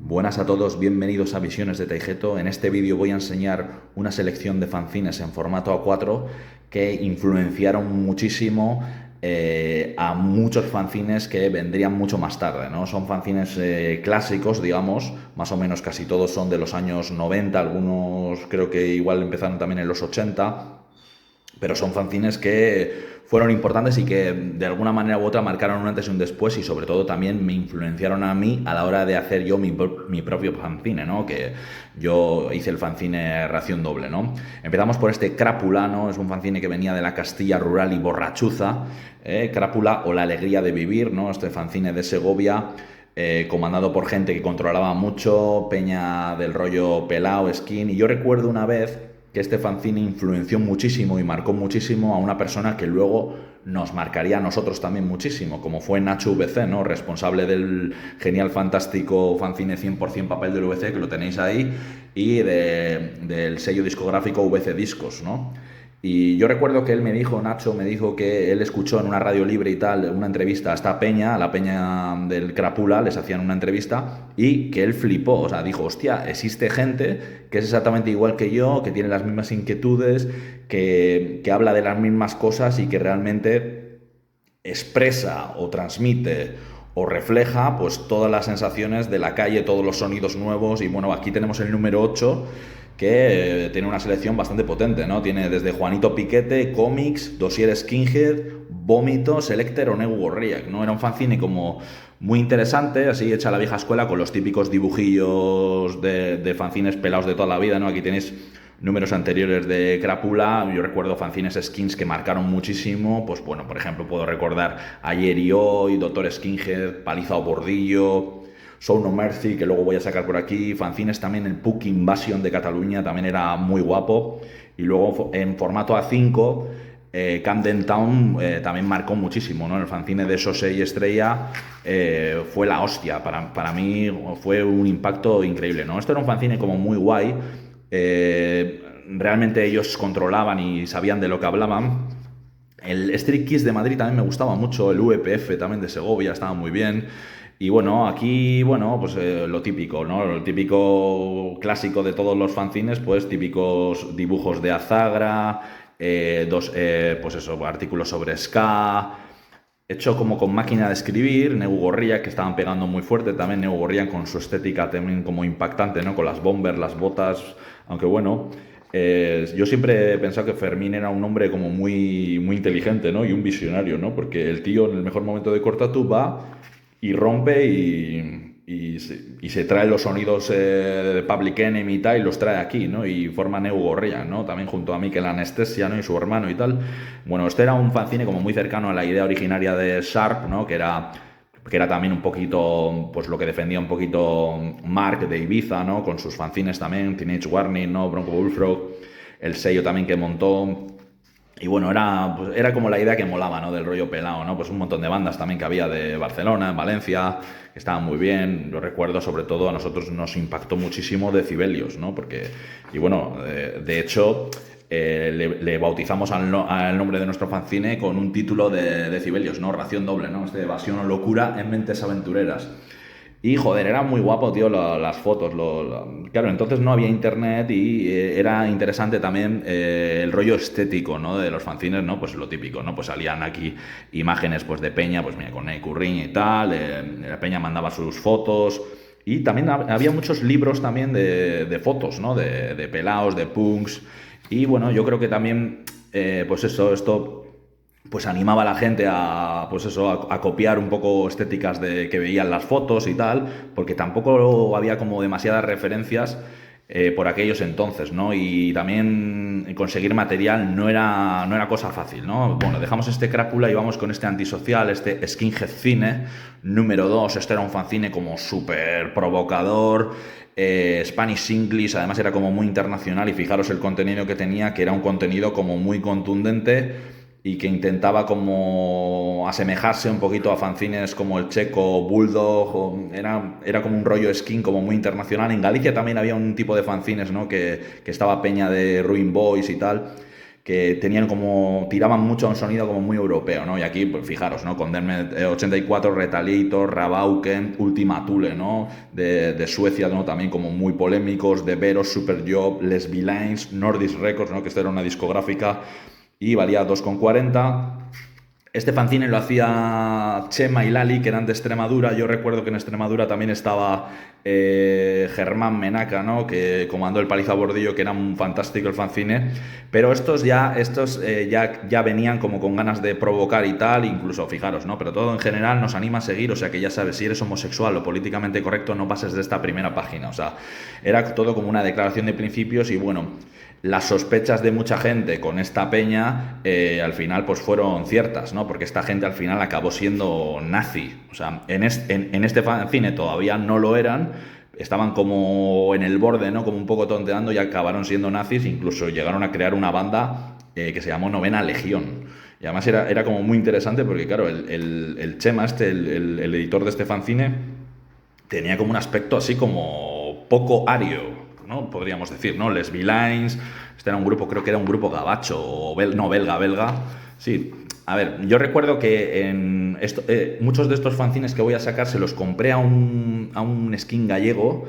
Buenas a todos, bienvenidos a Visiones de Taijeto. En este vídeo voy a enseñar una selección de fanzines en formato A4 que influenciaron muchísimo a muchos fanzines que vendrían mucho más tarde, ¿no? Son fanzines clásicos, digamos, más o menos casi todos son de los años 90, algunos creo que igual empezaron también en los 80, pero son fanzines que fueron importantes y que de alguna manera u otra marcaron un antes y un después, y sobre todo también me influenciaron a mí a la hora de hacer yo mi propio fanzine, ¿no? Que yo hice el fanzine Ración Doble, ¿no? Empezamos por este Crápula, ¿no? Es un fanzine que venía de la Castilla rural y borrachuza, Crápula o la alegría de vivir, ¿no? Este fanzine de Segovia, comandado por gente que controlaba mucho, peña del rollo pelao, skin. Y yo recuerdo una vez que este fanzine influenció muchísimo y marcó muchísimo a una persona que luego nos marcaría a nosotros también muchísimo, como fue Nacho VC, ¿no? Responsable del genial, fantástico fanzine 100% papel del VC, que lo tenéis ahí, y del sello discográfico VC Discos, ¿no? Y yo recuerdo que él me dijo, Nacho me dijo que él escuchó en una radio libre y tal una entrevista a esta peña, a la peña del Crápula, les hacían una entrevista y que él flipó, o sea, dijo, hostia, existe gente que es exactamente igual que yo, que tiene las mismas inquietudes, que habla de las mismas cosas y que realmente expresa o transmite o refleja pues todas las sensaciones de la calle, todos los sonidos nuevos. Y bueno, aquí tenemos el número 8, que tiene una selección bastante potente, ¿no? Tiene desde Juanito Piquete, cómics, Dossier Skinhead, Vómito, Selecter o Negu Gorriak, ¿no? Era un fanzine como muy interesante, así hecha a la vieja escuela, con los típicos dibujillos de fanzines pelados de toda la vida, ¿no? Aquí tenéis números anteriores de Crápula. Yo recuerdo fanzines skins que marcaron muchísimo, pues bueno, por ejemplo, puedo recordar Ayer y Hoy, Doctor Skinhead, Paliza o Bordillo, Show No Mercy, que luego voy a sacar por aquí, fanzines también, el Puck Invasion de Cataluña también era muy guapo, y luego en formato A5, Camden Town también marcó muchísimo, ¿no? El fanzine de Sose y Estrella fue la hostia, para mí fue un impacto increíble, ¿no? Esto era un fanzine como muy guay, realmente ellos controlaban y sabían de lo que hablaban. El Street Kids de Madrid también me gustaba mucho, el VPF también de Segovia estaba muy bien. Y bueno, aquí, bueno, pues lo típico, ¿no? Lo típico clásico de todos los fanzines, pues típicos dibujos de Azagra, pues eso, artículos sobre ska, hecho como con máquina de escribir, Negu Gorriak, que estaban pegando muy fuerte, también Negu Gorriak con su estética también como impactante, ¿no? Con las bombers, las botas, aunque bueno, yo siempre he pensado que Fermín era un hombre como muy, muy inteligente, ¿no? Y un visionario, ¿no? Porque el tío en el mejor momento de Cortatu va y rompe y se trae los sonidos de Public Enemy y tal, y los trae aquí, ¿no? Y forma Neu Gorriak, ¿no? También junto a Mikel Anestesia, ¿no? Y su hermano y tal. Bueno, este era un fanzine como muy cercano a la idea originaria de Sharp, ¿no? Que era también un poquito, pues lo que defendía un poquito Mark de Ibiza, ¿no? Con sus fanzines también, Teenage Warning, ¿no? Bronco Bullfrog, el sello también que montó. Y bueno, pues era como la idea que molaba, ¿no? Del rollo pelado, ¿no? Pues un montón de bandas también que había de Barcelona, en Valencia, que estaban muy bien. Yo recuerdo, sobre todo, a nosotros nos impactó muchísimo Decibelios, ¿no? Porque, y bueno, de hecho, le bautizamos al nombre de nuestro fanzine con un título de Decibelios, ¿no? Ración Doble, ¿no? Evasión o locura en mentes aventureras. Y joder, era muy guapo, tío, las fotos. Claro, entonces no había internet y era interesante también el rollo estético, ¿no? De los fanzines, ¿no? Pues lo típico, ¿no? Pues salían aquí imágenes, pues de peña, pues mira, con Currín y tal. La peña mandaba sus fotos. Y también había muchos libros también de fotos, ¿no? De pelaos, de punks. Y bueno, yo creo que también, pues esto pues animaba a la gente a, pues eso, a copiar un poco estéticas que veían las fotos y tal, porque tampoco había como demasiadas referencias por aquellos entonces, ¿no? Y también conseguir material no era cosa fácil, ¿no? Bueno, dejamos este Crápula y vamos con este antisocial, este Skinhead Cine, número 2. Este era un fanzine como súper provocador, Spanish English, además era como muy internacional, y fijaros el contenido que tenía, que era un contenido como muy contundente y que intentaba como asemejarse un poquito a fanzines como el checo Bulldog. Era como un rollo skin como muy internacional. En Galicia también había un tipo de fanzines, ¿no? que estaba peña de Ruin Boys y tal, que tenían como, tiraban mucho a un sonido como muy europeo, ¿no? Y aquí, pues fijaros, ¿no? Condemned 84, Retaliator, Rabauken, Ultima Thule, ¿no? De Suecia, ¿no? También como muy polémicos, de Veros, Superjob, Les Villains, Nordisk Records, ¿no? Que esta era una discográfica y valía 2,40. Este fanzine lo hacía Chema y Lali, que eran de Extremadura. Yo recuerdo que en Extremadura también estaba Germán Menaca, ¿no? Que comandó el Paliza Bordillo, que era un fantástico el fanzine. Pero estos ya venían como con ganas de provocar y tal, incluso, fijaros, ¿no? Pero todo en general nos anima a seguir, o sea que ya sabes, si eres homosexual o políticamente correcto, no pases de esta primera página. O sea, era todo como una declaración de principios y bueno, las sospechas de mucha gente con esta peña al final pues fueron ciertas, ¿no? Porque esta gente al final acabó siendo nazi. O sea, en este fanzine todavía no lo eran, estaban como en el borde, ¿no? Como un poco tonteando y acabaron siendo nazis, incluso llegaron a crear una banda que se llamó Novena Legión. Y además era como muy interesante porque, claro, el Chema, el editor de este fanzine, tenía como un aspecto así como poco ario, ¿no? Podríamos decir, ¿no? Les Villains, este era un grupo, creo que era un grupo gabacho, o belga. Sí, a ver, yo recuerdo que muchos de estos fanzines que voy a sacar se los compré a un skin gallego,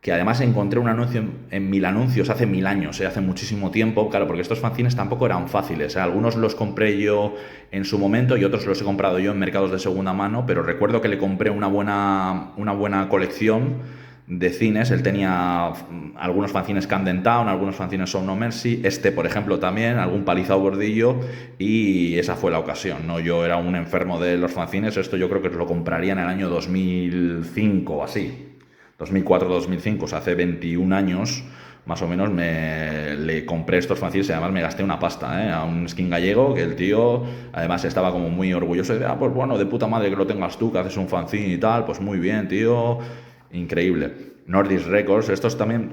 que además encontré un anuncio en Mil Anuncios hace 1000 años, hace muchísimo tiempo, claro, porque estos fanzines tampoco eran fáciles, algunos los compré yo en su momento y otros los he comprado yo en mercados de segunda mano, pero recuerdo que le compré una buena colección de cines. Él tenía algunos fanzines Camden Town, algunos fanzines Show No Mercy, por ejemplo también, algún Palizao Bordillo, y esa fue la ocasión, ¿no? Yo era un enfermo de los fanzines, esto yo creo que lo compraría en el año 2005 o así, 2004-2005, o sea, hace 21 años más o menos le compré estos fanzines y además me gasté una pasta, a un skin gallego que el tío además estaba como muy orgulloso de, pues bueno, de puta madre que lo tengas tú, que haces un fanzine y tal, pues muy bien, tío. Increíble. Nordisk Records, estos también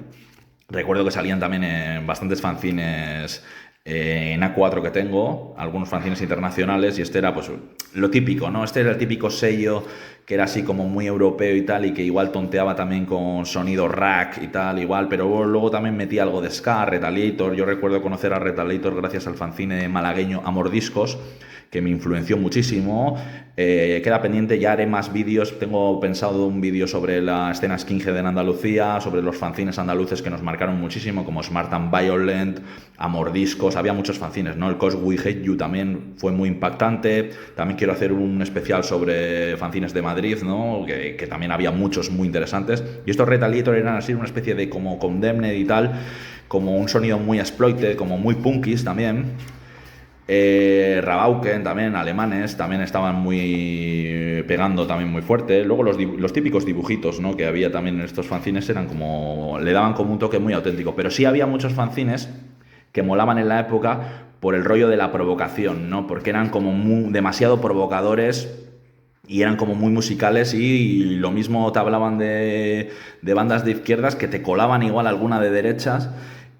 recuerdo que salían también en bastantes fanzines en A4 que tengo, algunos fanzines internacionales, y este era pues lo típico, ¿no? Este era el típico sello que era así como muy europeo y tal, y que igual tonteaba también con sonido rack y tal, igual, pero luego también metía algo de ska, Retaliator. Yo recuerdo conocer a Retaliator gracias al fanzine malagueño Amor Discos, que me influenció muchísimo. Queda pendiente, ya haré más vídeos. Tengo pensado un vídeo sobre la escena skinhead en Andalucía, sobre los fanzines andaluces que nos marcaron muchísimo, como Smart and Violent, Amor Discos, había muchos fanzines, ¿no? El Cause We Hate You también fue muy impactante. También quiero hacer un especial sobre fanzines de Madrid, ¿no? Que también había muchos muy interesantes. Y estos Retaliator eran así una especie de como Condemned y tal, como un sonido muy exploited, como muy punkis también. Rabauken también, alemanes, también estaban muy pegando también muy fuerte. Luego los típicos dibujitos, ¿no? Que había también en estos fanzines eran como, le daban como un toque muy auténtico. Pero sí había muchos fanzines que molaban en la época por el rollo de la provocación, ¿no? Porque eran como demasiado provocadores y eran como muy musicales, y lo mismo te hablaban de bandas de izquierdas que te colaban igual alguna de derechas.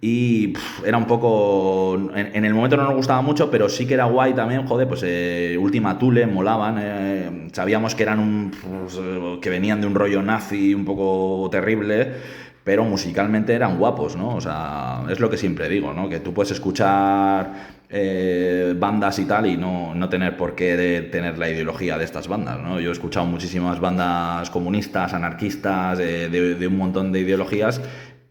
Y era un poco... En el momento no nos gustaba mucho, pero sí que era guay también, joder, pues Ultima Thule, molaban. Sabíamos que eran que venían de un rollo nazi un poco terrible, pero musicalmente eran guapos, ¿no? O sea, es lo que siempre digo, ¿no? Que tú puedes escuchar bandas y tal y no tener por qué tener la ideología de estas bandas, ¿no? Yo he escuchado muchísimas bandas comunistas, anarquistas, de un montón de ideologías,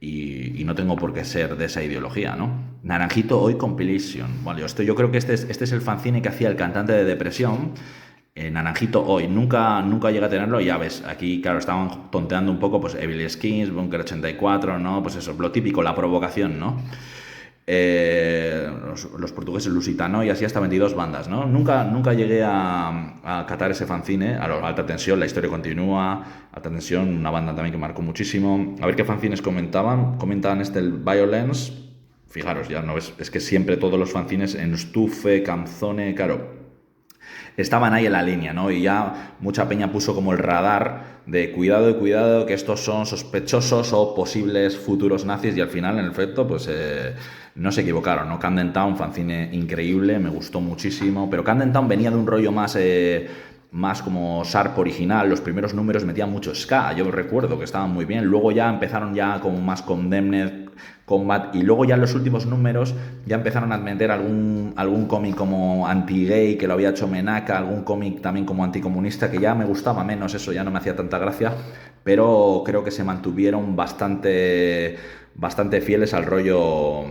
y no tengo por qué ser de esa ideología, ¿no? Naranjito Hoy Compilation. Vale, yo creo que este es el fanzine que hacía el cantante de Depresión. Naranjito Hoy. Nunca llegué a tenerlo, y ya ves, aquí, claro, estaban tonteando un poco, pues Evil Skins, Bunker 84, ¿no? Pues eso, lo típico, la provocación, ¿no? Los portugueses Lusitano, y así hasta 22 bandas, ¿no? Nunca llegué a catar ese fanzine. Alta Tensión, La Historia Continúa, Alta Tensión, una banda también que marcó muchísimo. A ver qué fanzines comentaban el Violence. Fijaros, ya no es que siempre todos los fanzines en Stufe, Canzone, claro, estaban ahí en la línea, ¿no? Y ya mucha peña puso como el radar de cuidado, que estos son sospechosos o posibles futuros nazis, y al final, en efecto, pues no se equivocaron, ¿no? Camden Town, fanzine increíble, me gustó muchísimo, pero Camden Town venía de un rollo más como Sharp original. Los primeros números metían mucho ska, yo recuerdo que estaban muy bien. Luego ya empezaron ya como más Condemned, Combat, y luego ya en los últimos números ya empezaron a meter algún cómic como anti-gay que lo había hecho Menaka, algún cómic también como anticomunista, que ya me gustaba menos, eso ya no me hacía tanta gracia, pero creo que se mantuvieron bastante fieles al rollo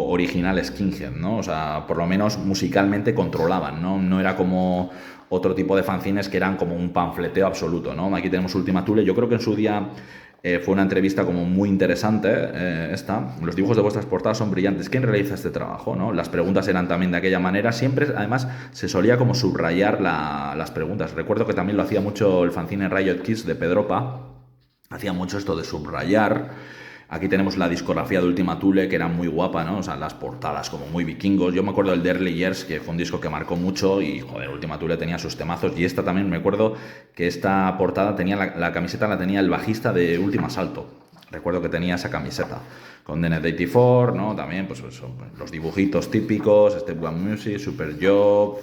original Skinhead, ¿no? O sea, por lo menos musicalmente controlaban, ¿no? No era como otro tipo de fanzines que eran como un panfleteo absoluto, ¿no? Aquí tenemos Ultima Thule. Yo creo que en su día fue una entrevista como muy interesante esta. Los dibujos de vuestras portadas son brillantes. ¿Quién realiza este trabajo, no? Las preguntas eran también de aquella manera. Siempre, además, se solía como subrayar las preguntas. Recuerdo que también lo hacía mucho el fanzine Riot Kids de Pedropa. Hacía mucho esto de subrayar. Aquí tenemos la discografía de Ultima Thule, que era muy guapa, ¿no? O sea, las portadas como muy vikingos. Yo me acuerdo del The Early Years, que fue un disco que marcó mucho y, joder, Ultima Thule tenía sus temazos. Y esta también, me acuerdo que esta portada tenía, la camiseta la tenía el bajista de Última Asalto. Recuerdo que tenía esa camiseta. Con The Net 84, ¿no? También, pues eso, los dibujitos típicos, Step One Music, Super Job...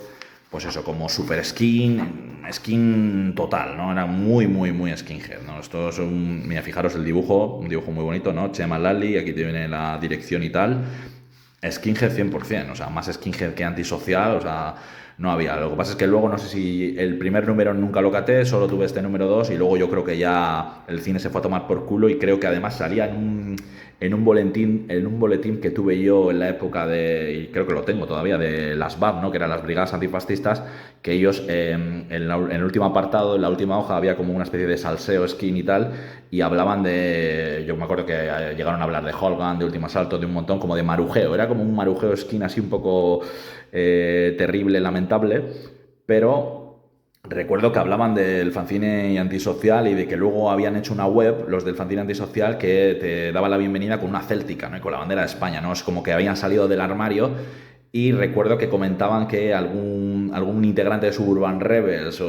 Pues eso, como super skin total, ¿no? Era muy, muy, muy skinhead, ¿no? Esto es mira, fijaros el dibujo, un dibujo muy bonito, ¿no? Chema Lally, aquí tiene la dirección y tal. Skinhead 100%, o sea, más skinhead que antisocial, o sea, no había. Lo que pasa es que luego, no sé si el primer número nunca lo caté, solo tuve este número 2 y luego yo creo que ya el cine se fue a tomar por culo y creo que además salía en un boletín que tuve yo en la época y creo que lo tengo todavía, de las BAF, ¿no? Que eran las Brigadas Antifascistas, que ellos en el último apartado, en la última hoja, había como una especie de salseo, skin y tal, y hablaban yo me acuerdo que llegaron a hablar de Holgan, de Último Asalto, de un montón, como de marujeo, era como un marujeo skin así un poco terrible, lamentable, pero... Recuerdo que hablaban del fanzine antisocial y de que luego habían hecho una web, los del fanzine antisocial, que te daba la bienvenida con una céltica, ¿no? Y con la bandera de España, ¿no? Es como que habían salido del armario y recuerdo que comentaban que algún integrante de Suburban Rebels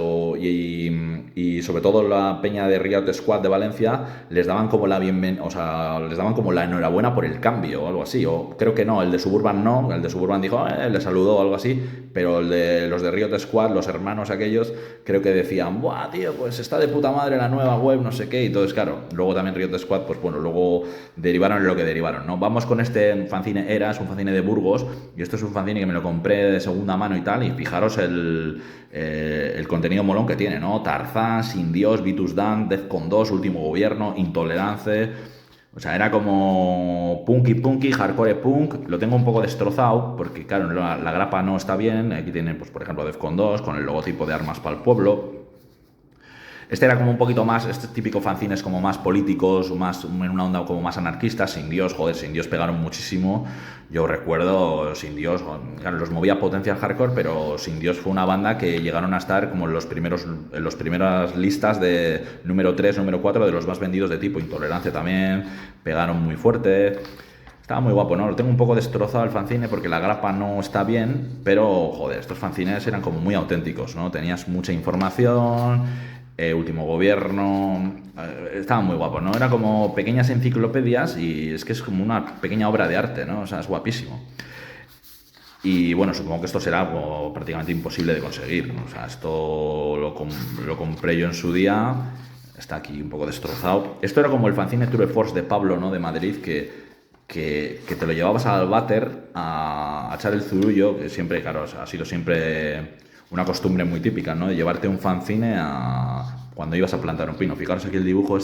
y sobre todo la peña de Riot Squad de Valencia les daban como o sea, les daban como la enhorabuena por el cambio o algo así. O creo que no, el de Suburban no, el de Suburban dijo, le saludó o algo así, pero los de Riot Squad, los hermanos aquellos, creo que decían, buah, tío, pues está de puta madre la nueva web, no sé qué. Y entonces, claro, luego también Riot Squad, pues bueno, luego derivaron en lo que derivaron, ¿no? Vamos con este fanzine es un fanzine de Burgos, y esto es un fanzine que me lo compré de segunda mano y tal, y fijaros el contenido molón que tiene, ¿no? Tarzán, Sin Dios, Vitus Dan, Defcon 2, Último Gobierno, Intolerancia. O sea, era como punky, hardcore punk. Lo tengo un poco destrozado porque, claro, la grapa no está bien. Aquí tienen, pues, por ejemplo, Defcon 2 con el logotipo de Armas para el Pueblo. Este era como un poquito más, este típico fanzines como más políticos, más en una onda como más anarquista. Sin Dios, joder, Sin Dios pegaron muchísimo. Yo recuerdo Sin Dios, claro, los movía Potencial Hardcore, pero Sin Dios fue una banda que llegaron a estar como en las primeras listas de número 3, número 4 de los más vendidos de tipo. Intolerancia también, pegaron muy fuerte. Estaba muy guapo, ¿no? Lo tengo un poco destrozado el fanzine porque la grapa no está bien, pero, joder, estos fanzines eran como muy auténticos, ¿no? Tenías mucha información, Último Gobierno, estaba muy guapo, ¿no? Era como pequeñas enciclopedias y es que es como una pequeña obra de arte, ¿no? O sea, es guapísimo. Y bueno, supongo que esto será algo prácticamente imposible de conseguir, ¿no? O sea, esto lo compré yo en su día, está aquí un poco destrozado. Esto era como el fanzine Tour de Force de Pablo, ¿no? De Madrid, que te lo llevabas al váter a echar el zurullo, que siempre, claro, o sea, ha sido siempre una costumbre muy típica, ¿no? De llevarte un fanzine cuando ibas a plantar un pino. Fijaros aquí el dibujo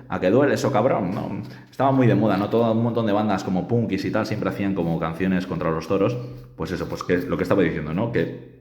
¿a que duele eso, cabrón? ¿No? Estaba muy de moda, ¿no? Todo un montón de bandas como punkis y tal siempre hacían como canciones contra los toros. Pues eso, pues que lo que estaba diciendo, ¿no? Que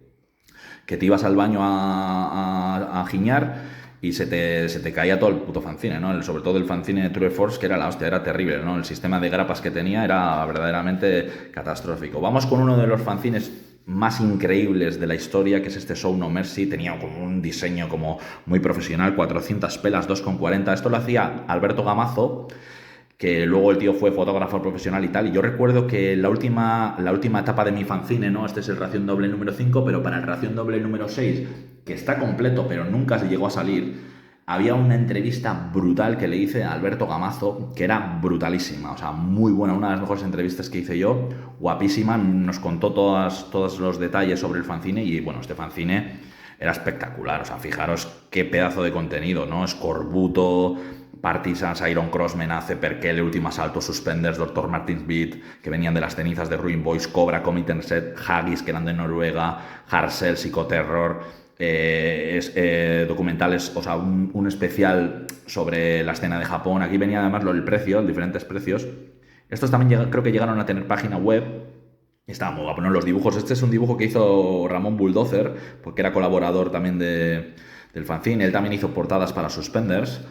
te ibas al baño a giñar y se te caía todo el puto fanzine, ¿no? Sobre todo el fanzine de True Force, que era la hostia, era terrible, ¿no? El sistema de grapas que tenía era verdaderamente catastrófico. Vamos con uno de los fanzines más increíbles de la historia, que es este Show No Mercy. Tenía como un diseño como muy profesional, 400 pelas, 2,40. Esto lo hacía Alberto Gamazo, que luego el tío fue fotógrafo profesional y tal, y yo recuerdo que la última etapa de mi fanzine, ¿no? Este es el Ración Doble número 5, pero para el Ración Doble número 6, que está completo, pero nunca se llegó a salir, había una entrevista brutal que le hice a Alberto Gamazo, que era brutalísima, o sea, muy buena, una de las mejores entrevistas que hice yo, guapísima, nos contó todos los detalles sobre el fanzine, y bueno, este fanzine era espectacular, o sea, fijaros qué pedazo de contenido, ¿no? Escorbuto, Partisans, Iron Cross, Menace, Perkele, Última Asalto, Suspenders, Dr. Martin's Beat, que venían de las cenizas de Ruin Boys, Cobra, Committed Set, Haggis, que eran de Noruega, Harsel, Psicoterror, documentales, o sea, un especial sobre la escena de Japón. Aquí venía además el precio, diferentes precios. Estos también creo que llegaron a tener página web. Estaba muy guapo, ¿no? Los dibujos. Este es un dibujo que hizo Ramón Bulldozer, porque era colaborador también del fanzine. Él también hizo portadas para Suspenders.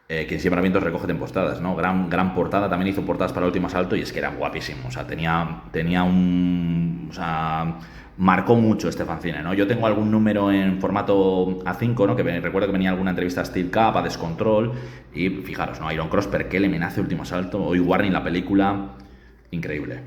Que siempre vientos recoge en portadas, ¿no? Gran portada, también hizo portadas para Último Asalto y es que era guapísimo, o sea, tenía un... O sea, marcó mucho este fanzine, ¿no? Yo tengo algún número en formato A5, ¿no? Recuerdo que venía alguna entrevista a Steel Cap, a Descontrol, y fijaros, ¿no? Iron Cross, Perkele, Menace, Último Asalto, hoy Warning, la película, increíble,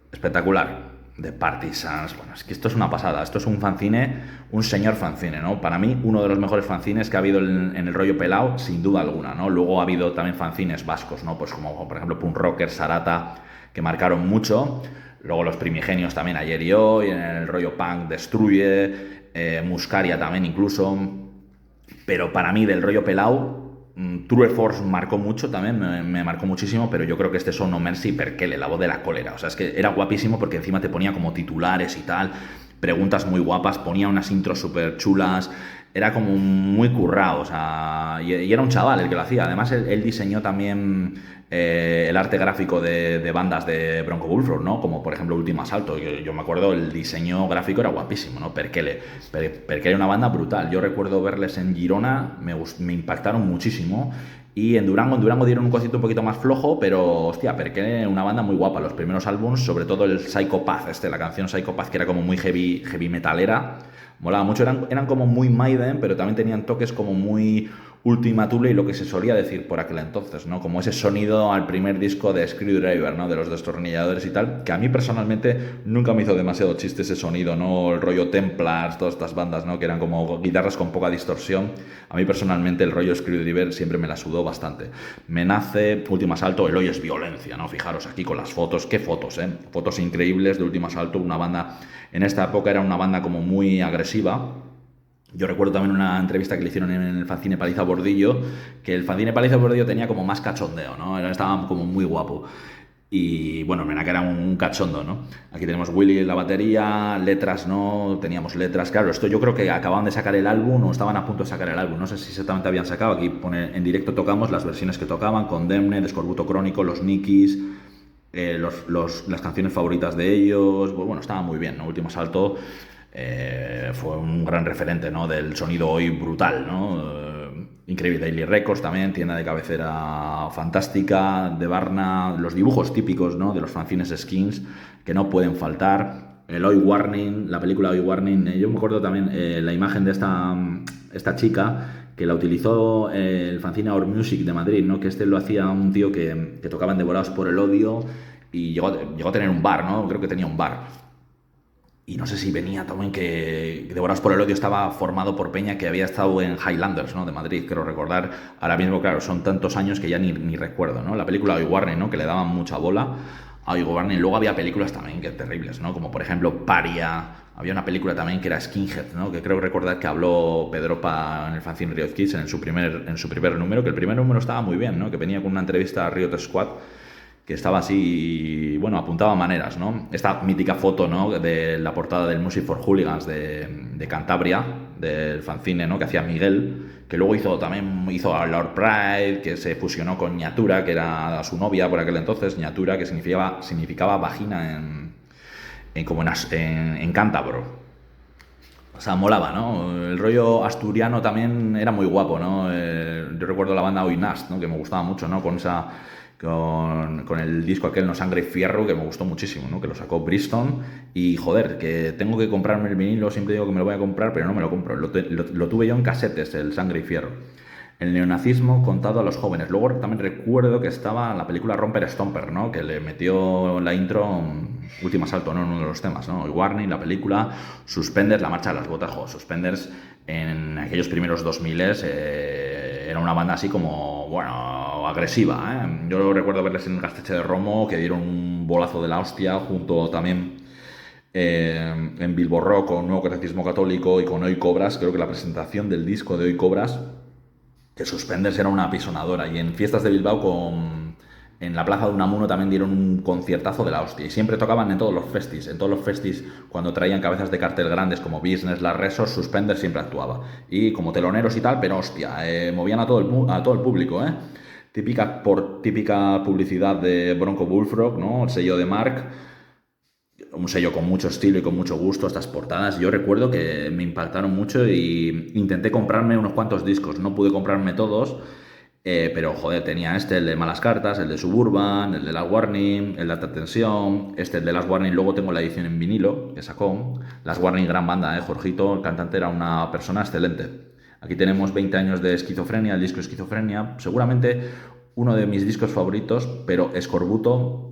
espectacular. De Partisans, bueno, es que esto es una pasada, esto es un fanzine, un señor fanzine, ¿no? Para mí, uno de los mejores fanzines que ha habido en el rollo pelao, sin duda alguna, ¿no? Luego ha habido también fanzines vascos, ¿no? Pues como por ejemplo Punk Rocker, Sarata, que marcaron mucho. Luego los primigenios también, Ayer y Hoy, en el rollo punk, Destruye, Muscaria también incluso. Pero para mí, del rollo pelao, True Force marcó mucho también, me marcó muchísimo, pero yo creo que este son No Mercy y Perkele, la voz de la cólera. O sea, es que era guapísimo porque encima te ponía como titulares y tal, preguntas muy guapas, ponía unas intros súper chulas, era como muy currado, o sea, y era un chaval el que lo hacía. Además, él diseñó también el arte gráfico de bandas de Bronco Bullfrog, ¿no? Como por ejemplo Último Asalto. Yo me acuerdo, el diseño gráfico era guapísimo, ¿no? Perkele era una banda brutal. Yo recuerdo verles en Girona, me impactaron muchísimo. Y en Durango dieron un concierto un poquito más flojo, pero hostia, Perkele una banda muy guapa. Los primeros álbumes, sobre todo el Psychopath, la canción Psychopath, que era como muy heavy metalera, molaba mucho. Eran como muy Maiden, pero también tenían toques como muy Ultima Thule y lo que se solía decir por aquel entonces, ¿no? Como ese sonido al primer disco de Screwdriver, ¿no? De los destornilladores y tal, que a mí personalmente nunca me hizo demasiado chiste ese sonido, ¿no? El rollo Templars, todas estas bandas, ¿no? Que eran como guitarras con poca distorsión. A mí personalmente el rollo Screwdriver siempre me la sudó bastante. Menace, Último Asalto, el hoy es violencia, ¿no? Fijaros aquí con las fotos, qué fotos, ¿eh? Fotos increíbles de Último Asalto, una banda, en esta época era una banda como muy agresiva. Yo recuerdo también una entrevista que le hicieron en el fanzine Paliza Bordillo, que el fanzine Paliza Bordillo tenía como más cachondeo, ¿no? Estaba como muy guapo. Y bueno, Menaca era un cachondo, ¿no? Aquí tenemos Willy en la batería, letras, ¿no? Teníamos letras, claro, esto yo creo que acababan de sacar el álbum o estaban a punto de sacar el álbum, no sé si exactamente habían sacado, aquí pone, en directo tocamos las versiones que tocaban, Condemne, Descorbuto Crónico, Los Nikis, las canciones favoritas de ellos, pues bueno, estaba muy bien, ¿no? Último Asalto fue un gran referente, ¿no? Del sonido hoy brutal, ¿no? Increíble. Daily Records también, tienda de cabecera fantástica, de Barna, los dibujos típicos, ¿no? De los fanzines skins que no pueden faltar. El Hoy Warning, la película Hoy Warning, yo me acuerdo también la imagen de esta chica que la utilizó el fanzine Our Music de Madrid, ¿no? Que lo hacía un tío que tocaba en Devorados por el Odio y llegó a tener un bar, ¿no? Creo que tenía un bar. Y no sé si venía también que Devorados por el Odio estaba formado por peña que había estado en Highlanders, ¿no? De Madrid, creo recordar. Ahora mismo, claro, son tantos años que ya ni recuerdo, ¿no? La película Hoy Warning, ¿no? Que le daban mucha bola a Hoy Warning. Luego había películas también que terribles, ¿no? Como por ejemplo Paria. Había una película también que era Skinhead, ¿no? Que creo recordar que habló Pedropa en el fanzine Riot Kids en su primer número, que el primer número estaba muy bien, ¿no? Que venía con una entrevista a Riot Squad que estaba así, bueno, apuntaba maneras, ¿no? Esta mítica foto, ¿no? De la portada del Music for Hooligans de Cantabria, del fanzine, ¿no? Que hacía Miguel, que luego también hizo a Lord Pride, que se fusionó con Ñatura, que era su novia por aquel entonces, Ñatura, que significaba vagina en cántabro. O sea, molaba, ¿no? El rollo asturiano también era muy guapo, ¿no? Yo recuerdo la banda Oinast, ¿no? Que me gustaba mucho, ¿no? Con el disco aquel No Sangre y Fierro, que me gustó muchísimo, ¿no? Que lo sacó Bristol. Y joder, que tengo que comprarme el vinilo, siempre digo que me lo voy a comprar, pero no me lo compro. Lo tuve yo en casetes, el Sangre y Fierro. El neonazismo contado a los jóvenes. Luego también recuerdo que estaba la película Romper Stomper, ¿no? Que le metió la intro Último Asalto, ¿no? En uno de los temas, ¿no? El Warning, la película, Suspenders, la marcha de las botas. Jo, Suspenders en aquellos primeros 2000 era una banda así como, bueno, agresiva, ¿eh? Yo recuerdo verles en el Gasteche de Romo, que dieron un bolazo de la hostia, junto también en Bilbo Rock con Nuevo Catecismo Católico y con Hoy Cobras. Creo que la presentación del disco de Hoy Cobras, que Suspenders era una apisonadora. Y en Fiestas de Bilbao en la Plaza de Unamuno también dieron un conciertazo de la hostia. Y siempre tocaban en todos los festis. En todos los festis, cuando traían cabezas de cartel grandes como Business, Las Resos, Suspenders siempre actuaba. Y como teloneros y tal, pero hostia, movían a todo el público, ¿eh? Típica publicidad de Bronco Bullfrog, ¿no? El sello de Mark. Un sello con mucho estilo y con mucho gusto. Estas portadas yo recuerdo que me impactaron mucho y intenté comprarme unos cuantos discos. No pude comprarme todos, pero joder, tenía el de Malas Cartas, el de Suburban, el de Last Warning, el de Alta Tensión, el de Last Warning. Luego tengo la edición en vinilo que sacó. Last Warning, gran banda, Jorgito, el cantante, era una persona excelente. Aquí tenemos 20 años de Esquizofrenia, el disco Esquizofrenia, seguramente uno de mis discos favoritos, pero Escorbuto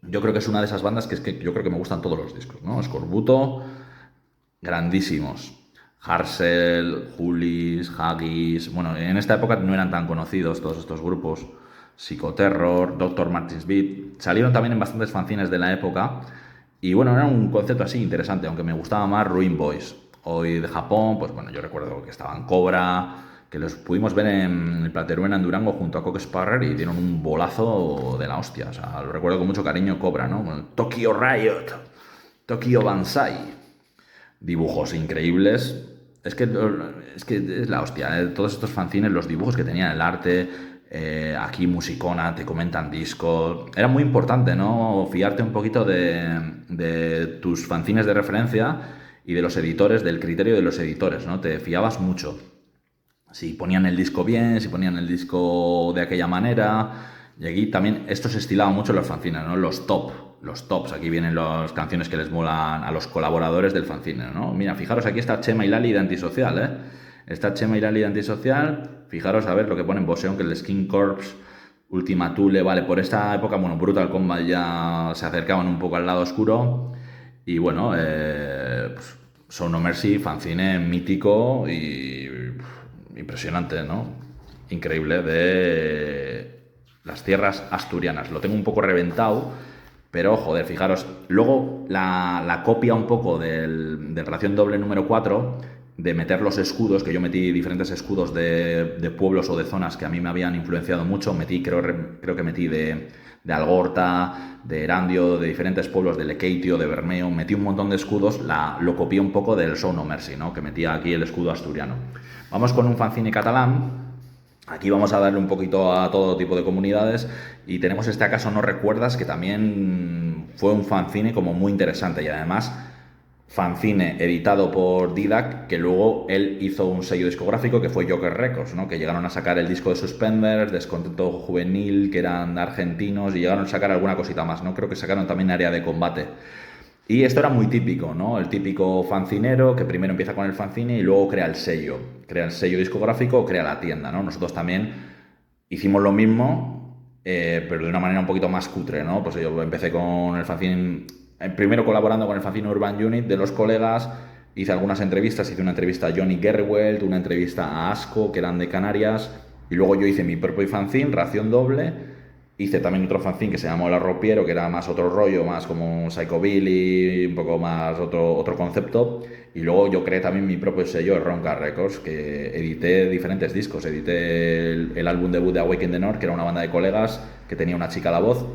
yo creo que es una de esas bandas que es que yo creo que me gustan todos los discos, ¿no? Escorbuto, grandísimos. Harsel, Julis, Haggis. Bueno, en esta época no eran tan conocidos todos estos grupos. Psicoterror, Doctor Martins Beat. Salieron también en bastantes fanzines de la época. Y bueno, era un concepto así interesante, aunque me gustaba más Ruin Boys. Hoy de Japón, pues bueno, yo recuerdo que estaban Cobra, que los pudimos ver en el Plateruena en Durango junto a Cock Sparrer y dieron un bolazo de la hostia. O sea, lo recuerdo con mucho cariño Cobra, ¿no? Tokyo Riot, Tokyo Banzai. Dibujos increíbles. Es la hostia, ¿eh? Todos estos fanzines, los dibujos que tenían, el arte, aquí Musicona, te comentan discos. Era muy importante, ¿no? Fiarte un poquito de tus fanzines de referencia y de los editores, del criterio de los editores, ¿no? Te fiabas mucho. Si ponían el disco bien, si ponían el disco de aquella manera. Y aquí también esto se estilaba mucho en los fanzines, ¿no? Los tops. Aquí vienen las canciones que les molan a los colaboradores del fanzine, ¿no? Mira, fijaros, aquí está Chema y Lali de Antisocial, ¿eh? Está Chema y Lali de Antisocial. Fijaros a ver lo que ponen Boseon, que el Skin Corps, Ultima Thule, vale, por esta época, bueno, Brutal Combat ya se acercaban un poco al lado oscuro. Y bueno, pues, Show No Mercy, fanzine mítico y impresionante, ¿no? Increíble, de las tierras asturianas. Lo tengo un poco reventado, pero joder, fijaros. Luego la copia un poco del Ración Doble número 4, de meter los escudos, que yo metí diferentes escudos de pueblos o de zonas que a mí me habían influenciado mucho. Creo que metí de Algorta, de Erandio, de diferentes pueblos, de Lekeitio, de Bermeo. Metí un montón de escudos, lo copié un poco del Show No Mercy, ¿no? Que metía aquí el escudo asturiano. Vamos con un fanzine catalán. Aquí vamos a darle un poquito a todo tipo de comunidades y tenemos este Acaso no recuerdas, que también fue un fanzine como muy interesante y además fanzine editado por Didac, que luego él hizo un sello discográfico que fue Joker Records, ¿no? Que llegaron a sacar el disco de Suspenders, Descontento Juvenil, que eran argentinos, y llegaron a sacar alguna cosita más, ¿no? Creo que sacaron también Área de Combate. Y esto era muy típico, ¿no? El típico fancinero que primero empieza con el fanzine y luego crea el sello. Crea el sello discográfico o crea la tienda, ¿no? Nosotros también hicimos lo mismo, pero de una manera un poquito más cutre, ¿no? Pues yo empecé con el fanzine, primero colaborando con el fanzine Urban Unit de los colegas, hice algunas entrevistas, hice una entrevista a Johnny Gerwelt, una entrevista a Asco, que eran de Canarias, y luego yo hice mi propio fanzine, Ración Doble. Hice también otro fanzine que se llamó El Arropiero, que era más otro rollo, más como Psychobilly, un poco más otro concepto. Y luego yo creé también mi propio sello, Ronca Records, que edité diferentes discos. Edité el álbum debut de Awaken the North, que era una banda de colegas que tenía una chica a la voz,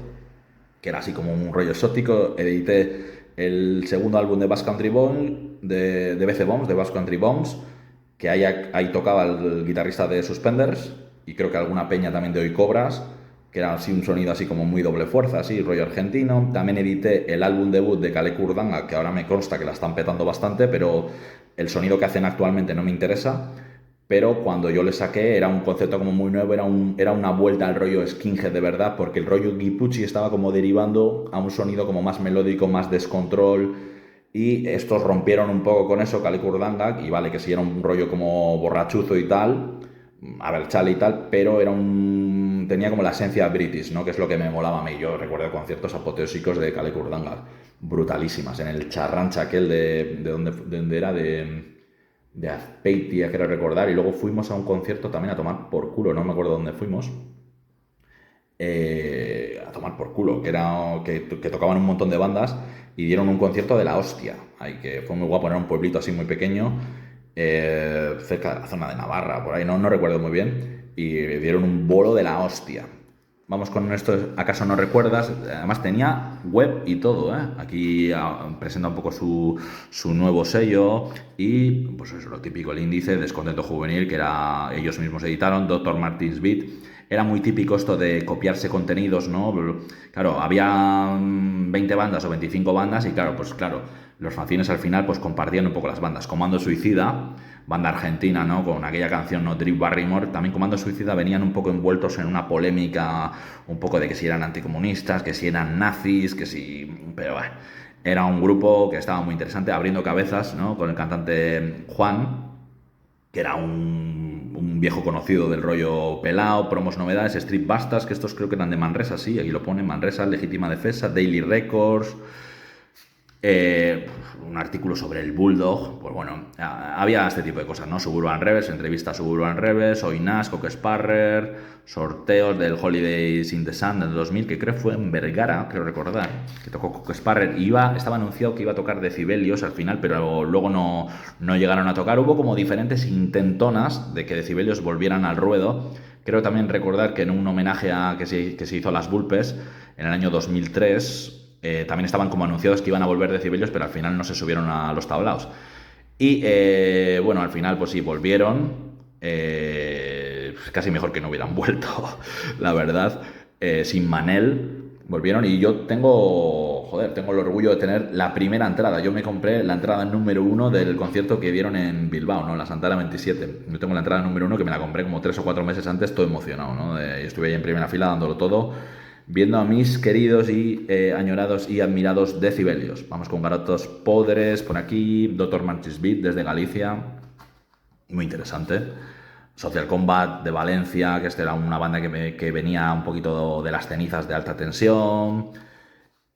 que era así como un rollo exótico. Edité el segundo álbum de Bass Country Bombs, de BC Bombs, de Bass Country Bombs, que ahí tocaba el guitarrista de Suspenders, y creo que alguna peña también de Hoy Cobras, que era así un sonido así como muy doble fuerza, así, rollo argentino. También edité el álbum debut de Kale Kurdanga, que ahora me consta que la están petando bastante, pero el sonido que hacen actualmente no me interesa. Pero cuando yo le saqué era un concepto como muy nuevo, era una vuelta al rollo skinhead de verdad, porque el rollo Guipucci estaba como derivando a un sonido como más melódico, más descontrol, y estos rompieron un poco con eso, Kale Kurdanga, y vale, que sí era un rollo como borrachuzo y tal, a ver, chale y tal, pero tenía como la esencia british, ¿no? Que es lo que me molaba a mí. Yo recuerdo conciertos apoteósicos de Kale Kurdanga, brutalísimas, en el charrancha aquel de donde era de Azpeitia, quiero recordar, y luego fuimos a un concierto también a tomar por culo, no me acuerdo dónde fuimos, a tomar por culo, que tocaban un montón de bandas y dieron un concierto de la hostia, ahí, que fue muy guapo, era un pueblito así muy pequeño, cerca de la zona de Navarra, por ahí, no recuerdo muy bien. y dieron un bolo de la hostia. Vamos con esto, ¿acaso no recuerdas? Además tenía web y todo, ¿eh? Aquí presenta un poco su nuevo sello y pues eso, lo típico, el índice, Descontento Juvenil, que era ellos mismos editaron, Dr. Martins Beat. Era muy típico esto de copiarse contenidos, ¿no? Claro, había 20 bandas o 25 bandas y claro, pues claro, los fanzines al final pues compartían un poco las bandas. Comando Suicida, banda argentina, ¿no? Con aquella canción, ¿no? Drew Barrymore, también Comando Suicida venían un poco envueltos en una polémica, un poco de que si eran anticomunistas, que si eran nazis, que si... Pero bueno, era un grupo que estaba muy interesante, abriendo cabezas, ¿no? Con el cantante Juan, que era un viejo conocido del rollo pelao, promos novedades, Street Bastas, que estos creo que eran de Manresa, sí, aquí lo pone, Manresa, Legítima Defensa, Daily Records, un artículo sobre el Bulldog, pues bueno, había este tipo de cosas, ¿no? Suburban Rebels, entrevista a Suburban Rebels, Oinas, Coque Sparrer, sorteos del Holidays in the Sun del 2000, que creo fue en Vergara, creo recordar, que tocó Coque Sparrer, y estaba anunciado que iba a tocar Decibelios al final, pero luego no llegaron a tocar. Hubo como diferentes intentonas de que Decibelios volvieran al ruedo. Creo también recordar que en un homenaje que se hizo a las Vulpes en el año 2003, también estaban como anunciados que iban a volver Decibelios, pero al final no se subieron a los tablaos. Y bueno, al final pues sí, volvieron. Casi mejor que no hubieran vuelto, la verdad. Sin Manel volvieron y yo tengo el orgullo de tener la primera entrada. Yo me compré la entrada número 1 del concierto que dieron en Bilbao, ¿no? La Santana 27. Yo tengo la entrada número 1 que me la compré como 3 o 4 meses antes, todo emocionado, ¿no? Estuve ahí en primera fila dándolo todo, viendo a mis queridos y añorados y admirados Decibelios. Vamos con Garotos Podres por aquí, Dr. Martins Beat desde Galicia, muy interesante. Social Combat de Valencia, que esta era una banda que venía un poquito de las cenizas de Alta Tensión.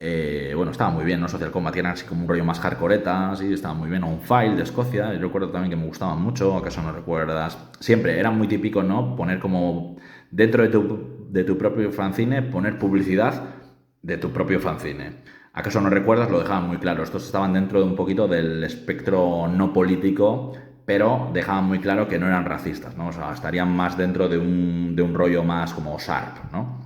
Bueno, estaba muy bien, ¿no? Social Combat era así como un rollo más hardcoreta, sí, estaba muy bien. On File de Escocia, yo recuerdo también que me gustaban mucho, ¿acaso no recuerdas? Siempre era muy típico, ¿no? Poner como dentro de tu propio fanzine, poner publicidad de tu propio fanzine. ¿Acaso no recuerdas? Lo dejaban muy claro. Estos estaban dentro de un poquito del espectro no político, pero dejaban muy claro que no eran racistas, ¿no? O sea, estarían más dentro de un rollo más como Sharp, ¿no?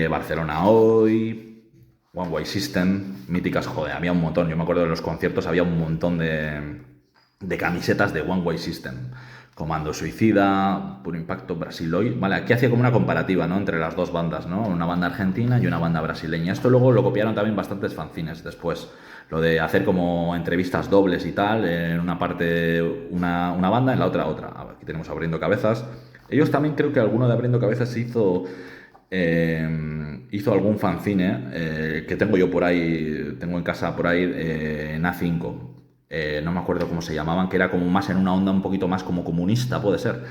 Barcelona Hoy, One Way System, míticas, joder, había un montón. Yo me acuerdo de los conciertos, había un montón de camisetas de One Way System. Comando Suicida, Puro Impacto, Brasil Hoy. Vale, aquí hacía como una comparativa, ¿no? Entre las dos bandas, ¿no? Una banda argentina y una banda brasileña. Esto luego lo copiaron también bastantes fanzines después. Lo de hacer como entrevistas dobles y tal, en una parte una banda, en la otra otra. Aquí tenemos Abriendo Cabezas. Ellos también creo que alguno de Abriendo Cabezas hizo algún fanzine que tengo yo por ahí, tengo en casa por ahí, en A5. No me acuerdo cómo se llamaban, que era como más en una onda un poquito más como comunista, puede ser.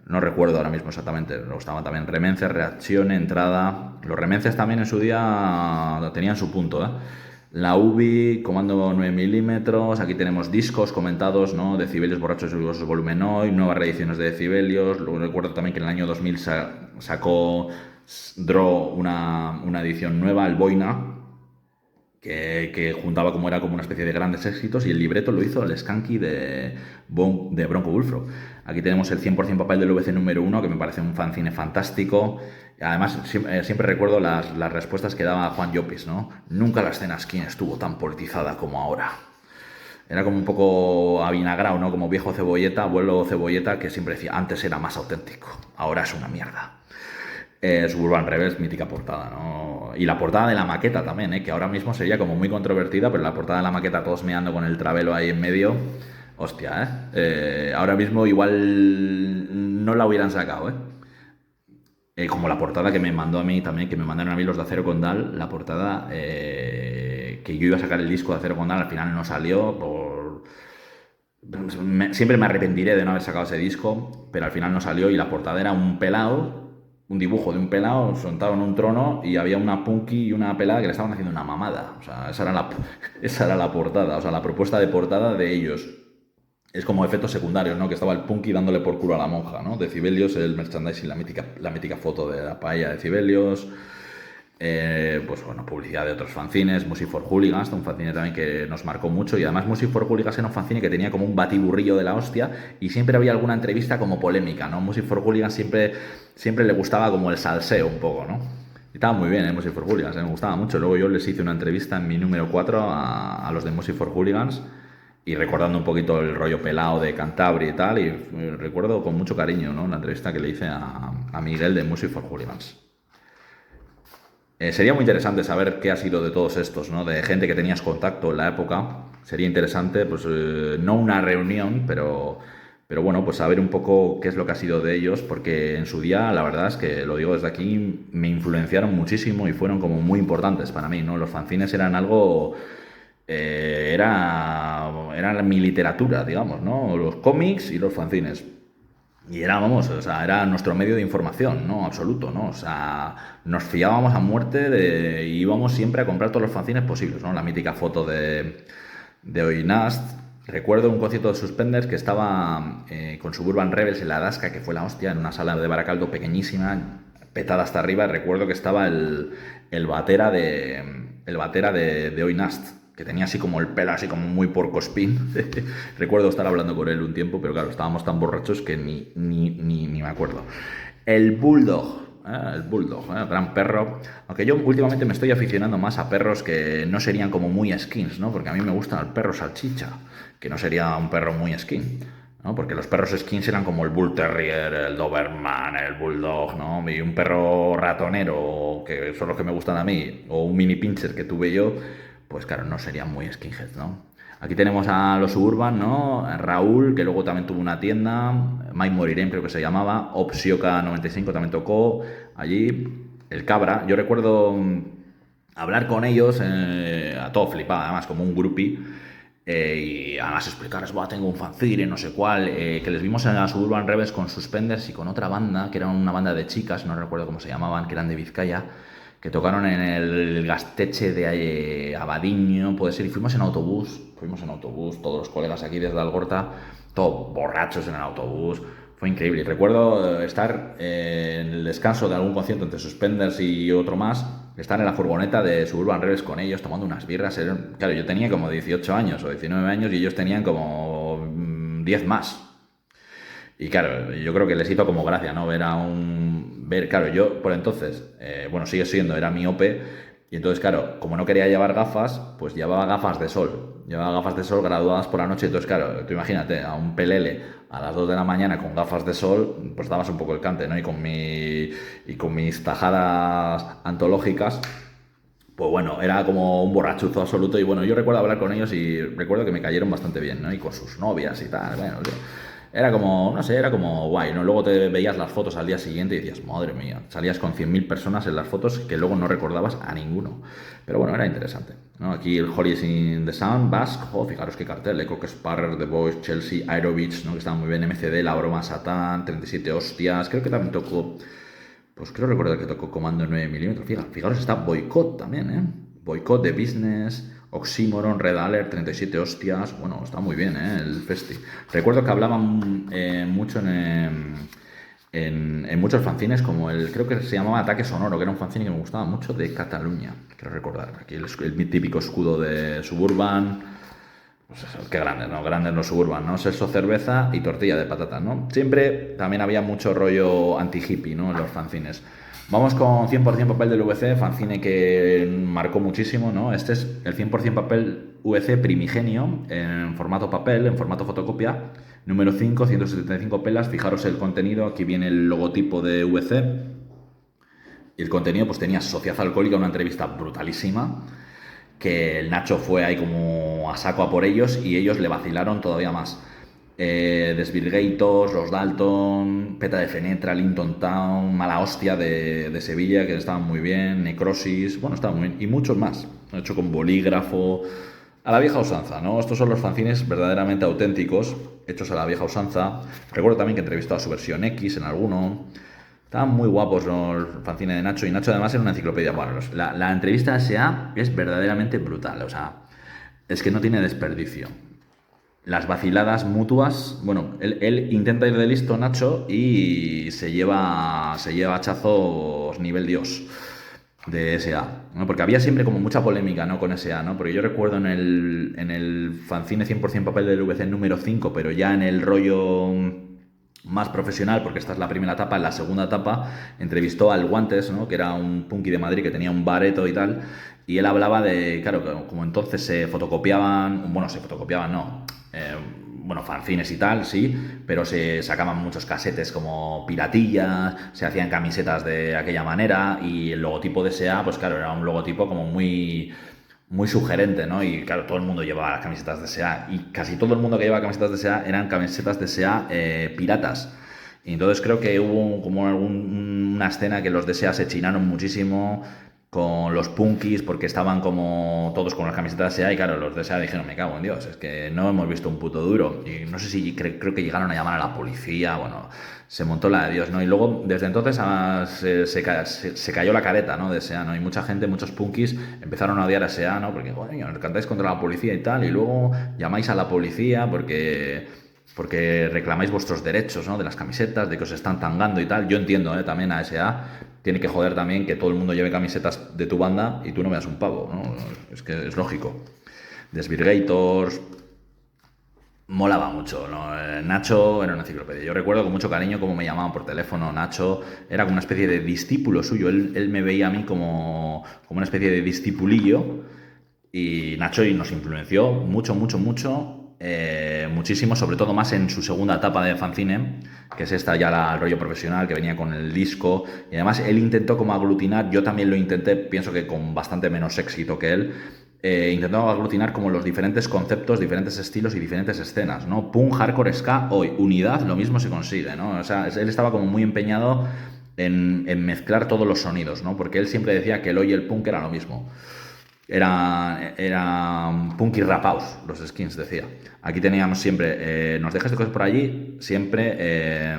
No recuerdo ahora mismo exactamente. Luego estaban también Remences, Reacción, Entrada. Los Remences también en su día tenían su punto, ¿eh? La UBI, Comando 9 milímetros, aquí tenemos discos comentados, ¿no? Decibelios Borrachos y Ruidosos Volumen Hoy, nuevas reediciones de Decibelios. Luego recuerdo también que en el año 2000 sacó Draw una edición nueva, el Boina, que juntaba como era como una especie de grandes éxitos, y el libreto lo hizo el Skanky de Bronco Bullfrog. Aquí tenemos el 100% papel del VC número 1, que me parece un fanzine fantástico. Además, siempre recuerdo las respuestas que daba Juan Llopis, ¿no? Nunca la escena skin estuvo tan politizada como ahora. Era como un poco avinagrado, ¿no? Como viejo cebolleta, abuelo cebolleta, que siempre decía, antes era más auténtico, ahora es una mierda. Suburban Rebels, mítica portada, ¿no? Y la portada de la maqueta también, que ahora mismo sería como muy controvertida, pero la portada de la maqueta todos meando con el Travelo ahí en medio, hostia, ahora mismo igual no la hubieran sacado, como la portada que me mandó a mí también, que me mandaron a mí los de Acero Condal, la portada que yo iba a sacar el disco de Acero Condal, al final no salió siempre me arrepentiré de no haber sacado ese disco, pero al final no salió, y la portada era un pelado, un dibujo de un pelado sentado en un trono, y había una punky y una pelada que le estaban haciendo una mamada. O sea, esa era la portada, o sea, la propuesta de portada de ellos. Es como efectos secundarios, ¿no? Que estaba el punky dándole por culo a la monja, ¿no? Decibelios, el merchandising, la mítica foto de la paella de Decibelios. Pues bueno, publicidad de otros fanzines, Music for Hooligans, un fanzine también que nos marcó mucho, y además Music for Hooligans era un fanzine que tenía como un batiburrillo de la hostia y siempre había alguna entrevista como polémica, ¿no? Music for Hooligans siempre le gustaba como el salseo un poco, ¿no? Y estaba muy bien, Music for Hooligans, me gustaba mucho. Luego yo les hice una entrevista en mi número 4 a los de Music for Hooligans y recordando un poquito el rollo pelado de Cantabria y tal, y recuerdo con mucho cariño, ¿no? La entrevista que le hice a Miguel de Music for Hooligans. Sería muy interesante saber qué ha sido de todos estos, ¿no? De gente que tenías contacto en la época. Sería interesante, pues, no una reunión, pero bueno, pues saber un poco qué es lo que ha sido de ellos, porque en su día, la verdad es que, lo digo desde aquí, me influenciaron muchísimo y fueron como muy importantes para mí, ¿no? Los fanzines eran algo... era mi literatura, digamos, ¿no? Los cómics y los fanzines. Y era, vamos, o sea, era nuestro medio de información, ¿no? Absoluto, ¿no? O sea, nos fiábamos a muerte y íbamos siempre a comprar todos los fanzines posibles, ¿no? La mítica foto de Oinast. Recuerdo un concierto de Suspenders que estaba con Suburban Rebels en la Dasca, que fue la hostia, en una sala de Baracaldo pequeñísima, petada hasta arriba. Recuerdo que estaba el batera de Oinast, que tenía así como el pelo así como muy porcospín. Recuerdo estar hablando con él un tiempo, pero claro, estábamos tan borrachos que ni me acuerdo. El Bulldog, gran perro. Aunque yo últimamente me estoy aficionando más a perros que no serían como muy skins, ¿no? Porque a mí me gustan el perro salchicha, que no sería un perro muy skin, ¿no? Porque los perros skins eran como el Bull Terrier, el Doberman, el Bulldog, ¿no? Y un perro ratonero, que son los que me gustan a mí, o un mini pincher que tuve yo, pues claro, no serían muy skinheads, ¿no? Aquí tenemos a los Suburban, ¿no? Raúl, que luego también tuvo una tienda, Mike Morirem creo que se llamaba, Opsioka 95 también tocó allí, el Cabra. Yo recuerdo hablar con ellos, a todo flipado, además, como un groupie, y además explicarles, tengo un fanzine, no sé cuál, que les vimos en la Suburban Rebels con Suspenders y con otra banda, que era una banda de chicas, no recuerdo cómo se llamaban, que eran de Vizcaya, que tocaron en el Gasteche de Abadiño, puede ser, y fuimos en autobús, todos los colegas aquí desde Algorta, todos borrachos en el autobús, fue increíble. Y recuerdo estar en el descanso de algún concierto entre Suspenders y otro más, estar en la furgoneta de Suburban Rebels con ellos tomando unas birras. Claro, yo tenía como 18 años o 19 años y ellos tenían como 10 más. Y claro, yo creo que les hizo como gracia, ¿no? Claro, yo por entonces, bueno, sigue siendo, era miope, y entonces, claro, como no quería llevar gafas, pues llevaba gafas de sol. Llevaba gafas de sol graduadas por la noche, entonces, claro, tú imagínate, a un pelele a las 2 de la mañana con gafas de sol, pues dabas un poco el cante, ¿no? Y con mis tajadas antológicas, pues bueno, era como un borrachuzo absoluto. Y bueno, yo recuerdo hablar con ellos y recuerdo que me cayeron bastante bien, ¿no? Y con sus novias y tal, bueno, era como, no sé, era como guay, ¿no? Luego te veías las fotos al día siguiente y decías, madre mía, salías con 100.000 personas en las fotos que luego no recordabas a ninguno. Pero bueno, era interesante, ¿no? Aquí el Hollies in the Sound, Basque, fijaros qué cartel, Coque Sparrer, The Boys, Chelsea, Aerobeats, ¿no? Que estaban muy bien, MCD, La Broma, Satán, 37 Hostias, creo que también tocó, pues creo recordar que tocó Comando 9 milímetros, fijaros, está Boycott también, ¿eh? Boycott de Business, Oxymoron, Red Alert, 37 Hostias, bueno, está muy bien, el festi. Recuerdo que hablaban mucho en muchos fanzines, como creo que se llamaba Ataque Sonoro, que era un fanzine que me gustaba mucho, de Cataluña, quiero recordar. Aquí el típico escudo de Suburban, pues eso, qué grandes, ¿no? Grandes los Suburban, ¿no? Sexo, cerveza y tortilla de patata, ¿no? Siempre también había mucho rollo anti-hippie, ¿no? En los fanzines. Vamos con 100% papel del VC, fanzine que marcó muchísimo, ¿no? Este es el 100% papel VC primigenio, en formato papel, en formato fotocopia, número 5, 175 pelas. Fijaros el contenido, aquí viene el logotipo de VC. Y el contenido, pues tenía Sociedad Alcohólica, una entrevista brutalísima, que el Nacho fue ahí como a saco a por ellos y ellos le vacilaron todavía más. Desvirgatos, Los Dalton, Peta de Fenetra, Linton Town, Mala Hostia de Sevilla, que estaban muy bien, Necrosis, bueno, estaban muy bien, y muchos más, hecho con bolígrafo, a la vieja usanza, ¿no? Estos son los fanzines verdaderamente auténticos, hechos a la vieja usanza. Recuerdo también que entrevistó a su versión X en alguno. Estaban muy guapos los fanzines de Nacho, y Nacho además era una enciclopedia. Bueno, la entrevista a S.A. es verdaderamente brutal, o sea, es que no tiene desperdicio. Las vaciladas mutuas, bueno, él intenta ir de listo, Nacho, y se lleva hachazos nivel Dios. de SA, ¿no? Porque había siempre como mucha polémica, ¿no? Con SA, ¿no? Porque yo recuerdo en el fanzine 100% papel del VC número 5, pero ya en el rollo más profesional, porque esta es la primera etapa, en la segunda etapa entrevistó al Guantes, ¿no? Que era un punky de Madrid que tenía un bareto y tal, y él hablaba de, claro, como entonces se fotocopiaban, bueno, se fotocopiaban, no, bueno, fanzines y tal, sí, pero se sacaban muchos casetes como piratillas, se hacían camisetas de aquella manera y el logotipo de SA, pues claro, era un logotipo como muy sugerente, ¿no? Y claro, todo el mundo llevaba las camisetas de SA y casi todo el mundo que llevaba camisetas de SA eran camisetas de SA piratas. Y entonces creo que hubo como una escena que los de SA se chinaron muchísimo con los punkis porque estaban como todos con las camisetas de SEA y claro, los de SEA dijeron, me cago en Dios, es que no hemos visto un puto duro. Y no sé si creo que llegaron a llamar a la policía, bueno, se montó la de Dios, ¿no? Y luego, desde entonces se cayó la careta, ¿no? De SEA, ¿no? Y mucha gente, muchos punkis empezaron a odiar a SEA, ¿no? Porque, joder, cantáis contra la policía y tal, y luego llamáis a la policía porque reclamáis vuestros derechos, ¿no? De las camisetas, de que os están tangando y tal. Yo entiendo, ¿eh? También a SA tiene que joder también que todo el mundo lleve camisetas de tu banda y tú no veas un pavo, ¿no? Es que es lógico. Desvirgators, molaba mucho, ¿no? Nacho era una enciclopedia. Yo recuerdo con mucho cariño cómo me llamaban por teléfono. Nacho era como una especie de discípulo suyo. Él me veía a mí como una especie de discipulillo. Y Nacho y nos influenció mucho, mucho, mucho, muchísimo, sobre todo más en su segunda etapa de fanzine, que es esta ya el rollo profesional, que venía con el disco. Y además él intentó como aglutinar, yo también lo intenté, pienso que con bastante menos éxito que él, intentó aglutinar como los diferentes conceptos, diferentes estilos y diferentes escenas, ¿no? Punk, hardcore, ska, hoy, unidad, lo mismo se consigue, ¿no? O sea, él estaba como muy empeñado en mezclar todos los sonidos, ¿no? Porque él siempre decía que el hoy y el punk era lo mismo. Era punk y rap house, los skins decía. Aquí teníamos siempre, nos dejas de cosas por allí, siempre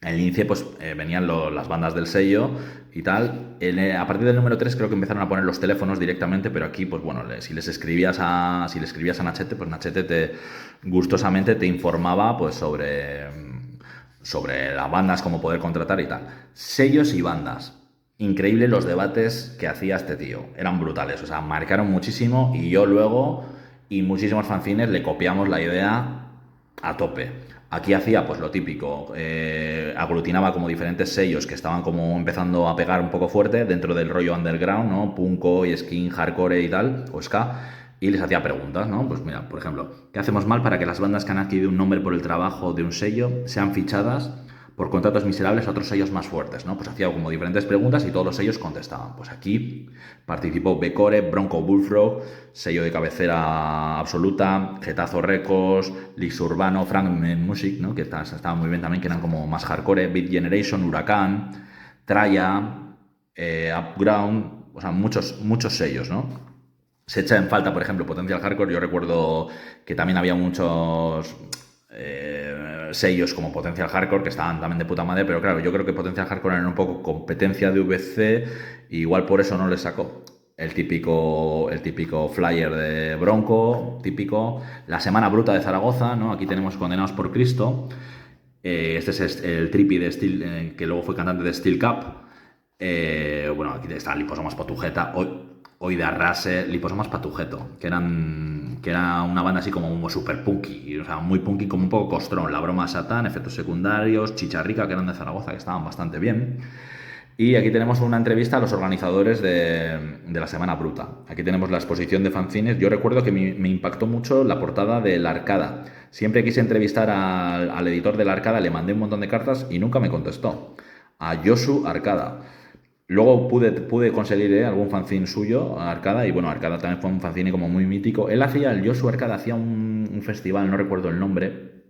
el índice pues venían las bandas del sello y tal. A partir del número 3 creo que empezaron a poner los teléfonos directamente, pero aquí pues bueno, si le escribías a Nachete, pues Nachete gustosamente te informaba pues sobre las bandas, cómo poder contratar y tal. Sellos y bandas. Increíble los debates que hacía este tío. Eran brutales, o sea, marcaron muchísimo y yo luego y muchísimos fanzines le copiamos la idea a tope. Aquí hacía pues lo típico, aglutinaba como diferentes sellos que estaban como empezando a pegar un poco fuerte dentro del rollo underground, ¿no? Punko y skin, hardcore y tal, o ska, y les hacía preguntas, ¿no? Pues mira, por ejemplo, ¿qué hacemos mal para que las bandas que han adquirido un nombre por el trabajo de un sello sean fichadas por contratos miserables a otros sellos más fuertes, ¿no? Pues hacía como diferentes preguntas y todos los sellos contestaban. Pues aquí participó Becore, Bronco Bullfrog, sello de cabecera absoluta, Getazo Records, Lix Urbano, Frank Music, ¿no? Que estaba muy bien también, que eran como más hardcore, Beat Generation, Huracán, Traya, Upground, o sea, muchos sellos, ¿no? Se echa en falta, por ejemplo, Potential Hardcore. Yo recuerdo que también había muchos sellos como Potential Hardcore que estaban también de puta madre, pero claro, yo creo que Potential Hardcore era un poco competencia de VC y igual por eso no le sacó. El típico flyer de Bronco, típico. La Semana Bruta de Zaragoza, ¿no? Aquí tenemos Condenados por Cristo. Este es el tripi de Steel, que luego fue cantante de Steel Cup. Bueno, aquí está Liposomas Patujeta, hoy de Arrase, Liposomas Patujeto, que era una banda así como super punky, o sea, muy punky, como un poco costrón. La Broma Satán, Efectos Secundarios, Chicharrica, que eran de Zaragoza, que estaban bastante bien. Y aquí tenemos una entrevista a los organizadores de la Semana Bruta. Aquí tenemos la exposición de fanzines. Yo recuerdo que me impactó mucho la portada de La Arcada. Siempre quise entrevistar al editor de La Arcada, le mandé un montón de cartas y nunca me contestó. A Josu Arcada. Luego pude conseguir algún fanzine suyo, Arcada, y bueno, Arcada también fue un fanzine como muy mítico. El Josu Arcada hacía un festival, no recuerdo el nombre,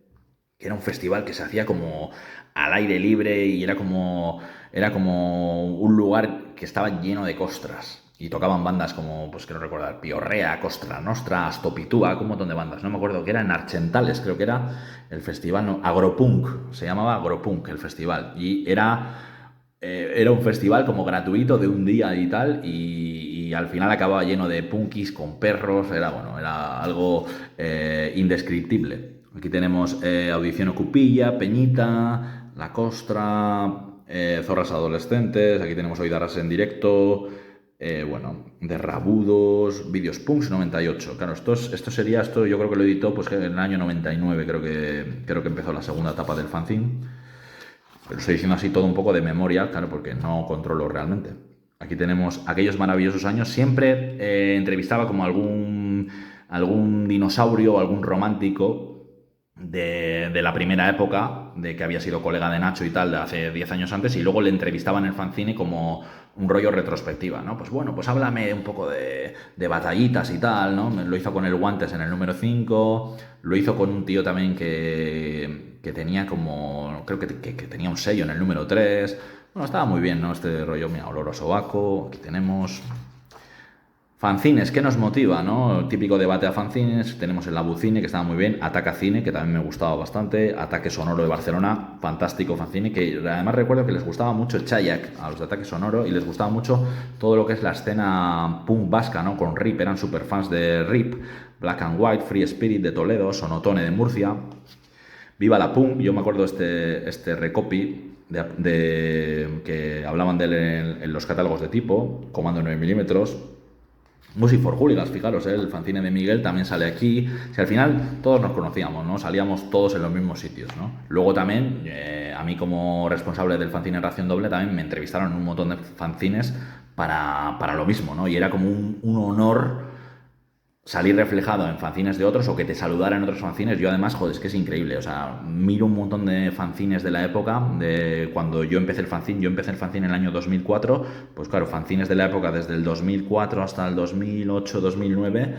que era un festival que se hacía como al aire libre y era como un lugar que estaba lleno de costras. Y tocaban bandas como, pues quiero recordar, Piorrea, Costra Nostra, Astopitúa, un montón de bandas. No me acuerdo que era en Archentales, creo que era el festival, no, Agropunk, se llamaba Agropunk el festival. Y era un festival como gratuito de un día y tal, y al final acababa lleno de punkis con perros, era algo indescriptible. Aquí tenemos Audición Ocupilla, Peñita, La Costra, Zorras Adolescentes, aquí tenemos Oidarás en directo, bueno, de Rabudos, Vídeos Punks 98. Claro, esto yo creo que lo editó pues, en el año 99, creo que empezó la segunda etapa del fanzine. Pero estoy diciendo así todo un poco de memoria, claro, porque no controlo realmente. Aquí tenemos aquellos maravillosos años. Siempre entrevistaba como algún dinosaurio o algún romántico de la primera época, de que había sido colega de Nacho y tal, de hace 10 años antes, y luego le entrevistaba en el fanzine como un rollo retrospectiva, ¿no? Pues bueno, pues háblame un poco de batallitas y tal, ¿no? Lo hizo con el Guantes en el número 5, lo hizo con un tío también que tenía como, creo que tenía un sello en el número 3. Bueno, estaba muy bien, ¿no? Este rollo, mira, olor a sobaco, aquí tenemos... Fanzines, ¿qué nos motiva, no? El típico debate a fanzines, tenemos el Labucine, que estaba muy bien, Ataca Cine, que también me gustaba bastante, Ataque Sonoro de Barcelona, fantástico fanzine, que además recuerdo que les gustaba mucho Chayak, a los de Ataque Sonoro, y les gustaba mucho todo lo que es la escena punk vasca, ¿no? Con RIP, eran super fans de RIP, Black and White, Free Spirit de Toledo, Sonotone de Murcia, Viva la Punk, yo me acuerdo este recopi que hablaban de él en los catálogos de tipo, Comando 9 milímetros, Music for Hooligans, fijaros, el fanzine de Miguel también sale aquí. Si al final todos nos conocíamos, ¿no? Salíamos todos en los mismos sitios, ¿no? Luego también, a mí como responsable del fanzine Ración Doble, también me entrevistaron en un montón de fanzines para lo mismo, ¿no? Y era como un honor salir reflejado en fanzines de otros o que te saludaran en otros fanzines. Yo además, joder, es que es increíble, o sea, miro un montón de fanzines de la época, de cuando yo empecé el fanzine en el año 2004, pues claro, fanzines de la época desde el 2004 hasta el 2008, 2009,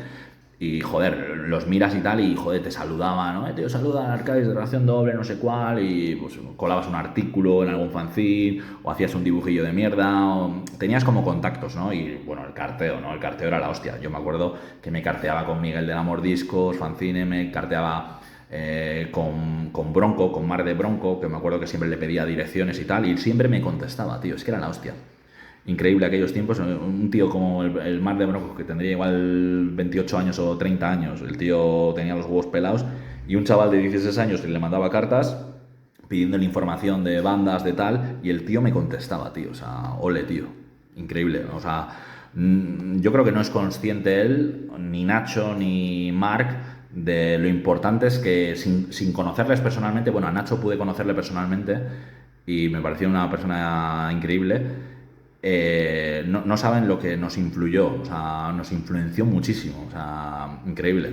y joder, los miras y tal, y joder, te saludaban, ¿no? Tío, saluda a Arcadis de Ración Doble, no sé cuál, y pues colabas un artículo en algún fanzine, o hacías un dibujillo de mierda, o tenías como contactos, ¿no? Y bueno, el carteo, ¿no? El carteo era la hostia. Yo me acuerdo que me carteaba con Miguel del Amor Discos, fanzine, me carteaba con Bronco, con Mar de Bronco, que me acuerdo que siempre le pedía direcciones y tal, y siempre me contestaba, tío, es que era la hostia. Increíble aquellos tiempos, un tío como el Mar de Bronco, que tendría igual 28 años o 30 años, el tío tenía los huevos pelados, y un chaval de 16 años que le mandaba cartas pidiéndole información de bandas, de tal, y el tío me contestaba, tío, o sea, ole, tío, increíble, o sea, yo creo que no es consciente él, ni Nacho, ni Marc, de lo importante es que sin conocerles personalmente, bueno, a Nacho pude conocerle personalmente, y me pareció una persona increíble. No saben lo que nos influyó, o sea, nos influenció muchísimo, o sea, increíble.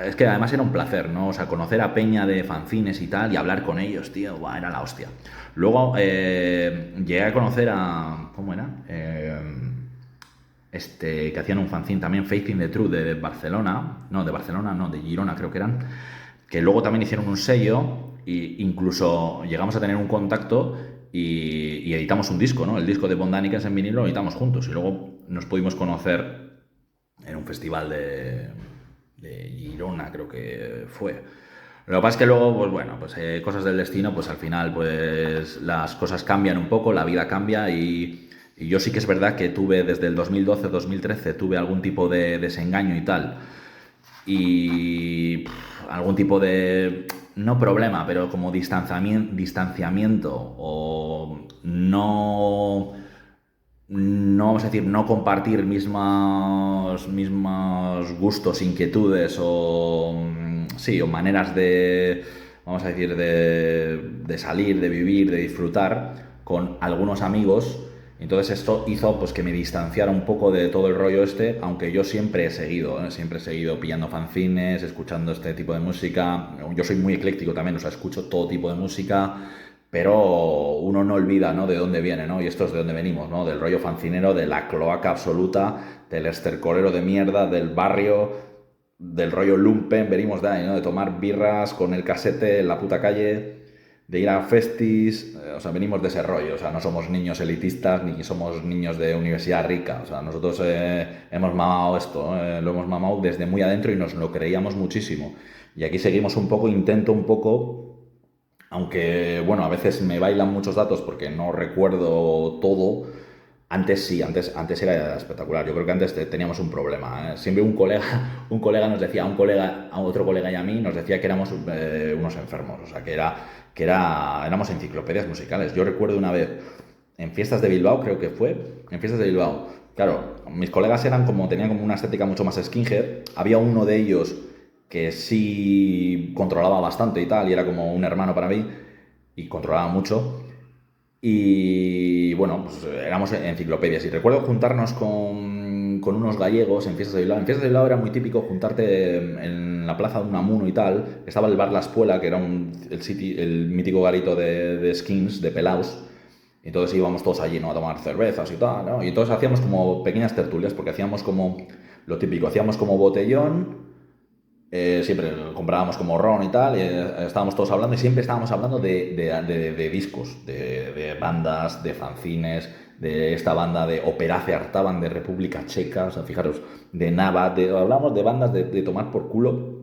Es que además era un placer, ¿no? O sea, conocer a peña de fanzines y tal y hablar con ellos, tío, buah, era la hostia. Luego llegué a conocer a... ¿Cómo era? Que hacían un fanzine también, Faith in the Truth, de Barcelona, no, de Girona creo que eran, que luego también hicieron un sello e incluso llegamos a tener un contacto y editamos un disco, ¿no? El disco de Bondánicas en vinilo lo editamos juntos y luego nos pudimos conocer en un festival de Girona, creo que fue. Lo que pasa es que luego, pues bueno, pues cosas del destino, pues al final, pues las cosas cambian un poco, la vida cambia y yo sí que es verdad que tuve desde el 2012-2013, tuve algún tipo de desengaño y tal. Y algún tipo de, no problema, pero como distanciamiento o no vamos a decir, no compartir mismos gustos, inquietudes sí, o maneras de, vamos a decir, de salir, de vivir, de disfrutar con algunos amigos. Entonces esto hizo pues que me distanciara un poco de todo el rollo aunque yo siempre he seguido pillando fanzines, escuchando este tipo de música. Yo soy muy ecléctico también, o sea, escucho todo tipo de música, pero uno no olvida, ¿no? De dónde viene, ¿no? Y esto es de dónde venimos, ¿no? Del rollo fancinero, de la cloaca absoluta, del estercolero de mierda, del barrio, del rollo lumpen, venimos de ahí, ¿no? De tomar birras con el casete en la puta calle, de ir a festis, o sea, venimos de ese rollo, o sea, no somos niños elitistas ni somos niños de universidad rica, o sea, nosotros hemos mamado esto, lo hemos mamado desde muy adentro y nos lo creíamos muchísimo. Y aquí seguimos intento un poco, aunque, bueno, a veces me bailan muchos datos porque no recuerdo todo, Antes sí, antes era espectacular. Yo creo que antes teníamos un problema, ¿eh? Siempre un colega, un colega nos decía, a otro colega y a mí nos decía que éramos unos enfermos, o sea, éramos enciclopedias musicales. Yo recuerdo una vez en fiestas de Bilbao, creo que fue, en fiestas de Bilbao. Claro, mis colegas tenían como una estética mucho más skinhead. Había uno de ellos que sí controlaba bastante y tal, y era como un hermano para mí, y controlaba mucho. Y bueno, pues éramos enciclopedias. Y recuerdo juntarnos con unos gallegos en fiestas de Bilbao. En fiestas de Bilbao era muy típico juntarte en la plaza de Unamuno y tal. Estaba el bar La Espuela, que era el mítico garito de skins, de pelaos. Y entonces íbamos todos allí, ¿no? A tomar cervezas y tal, ¿no? Y entonces hacíamos como pequeñas tertulias, porque hacíamos como lo típico, hacíamos como botellón, siempre comprábamos como ron y tal, y estábamos todos hablando y siempre estábamos hablando de discos, de bandas, de fanzines, de esta banda de Operace Artaban de República Checa, o sea, fijaros, de Nava, hablamos de bandas de tomar por culo.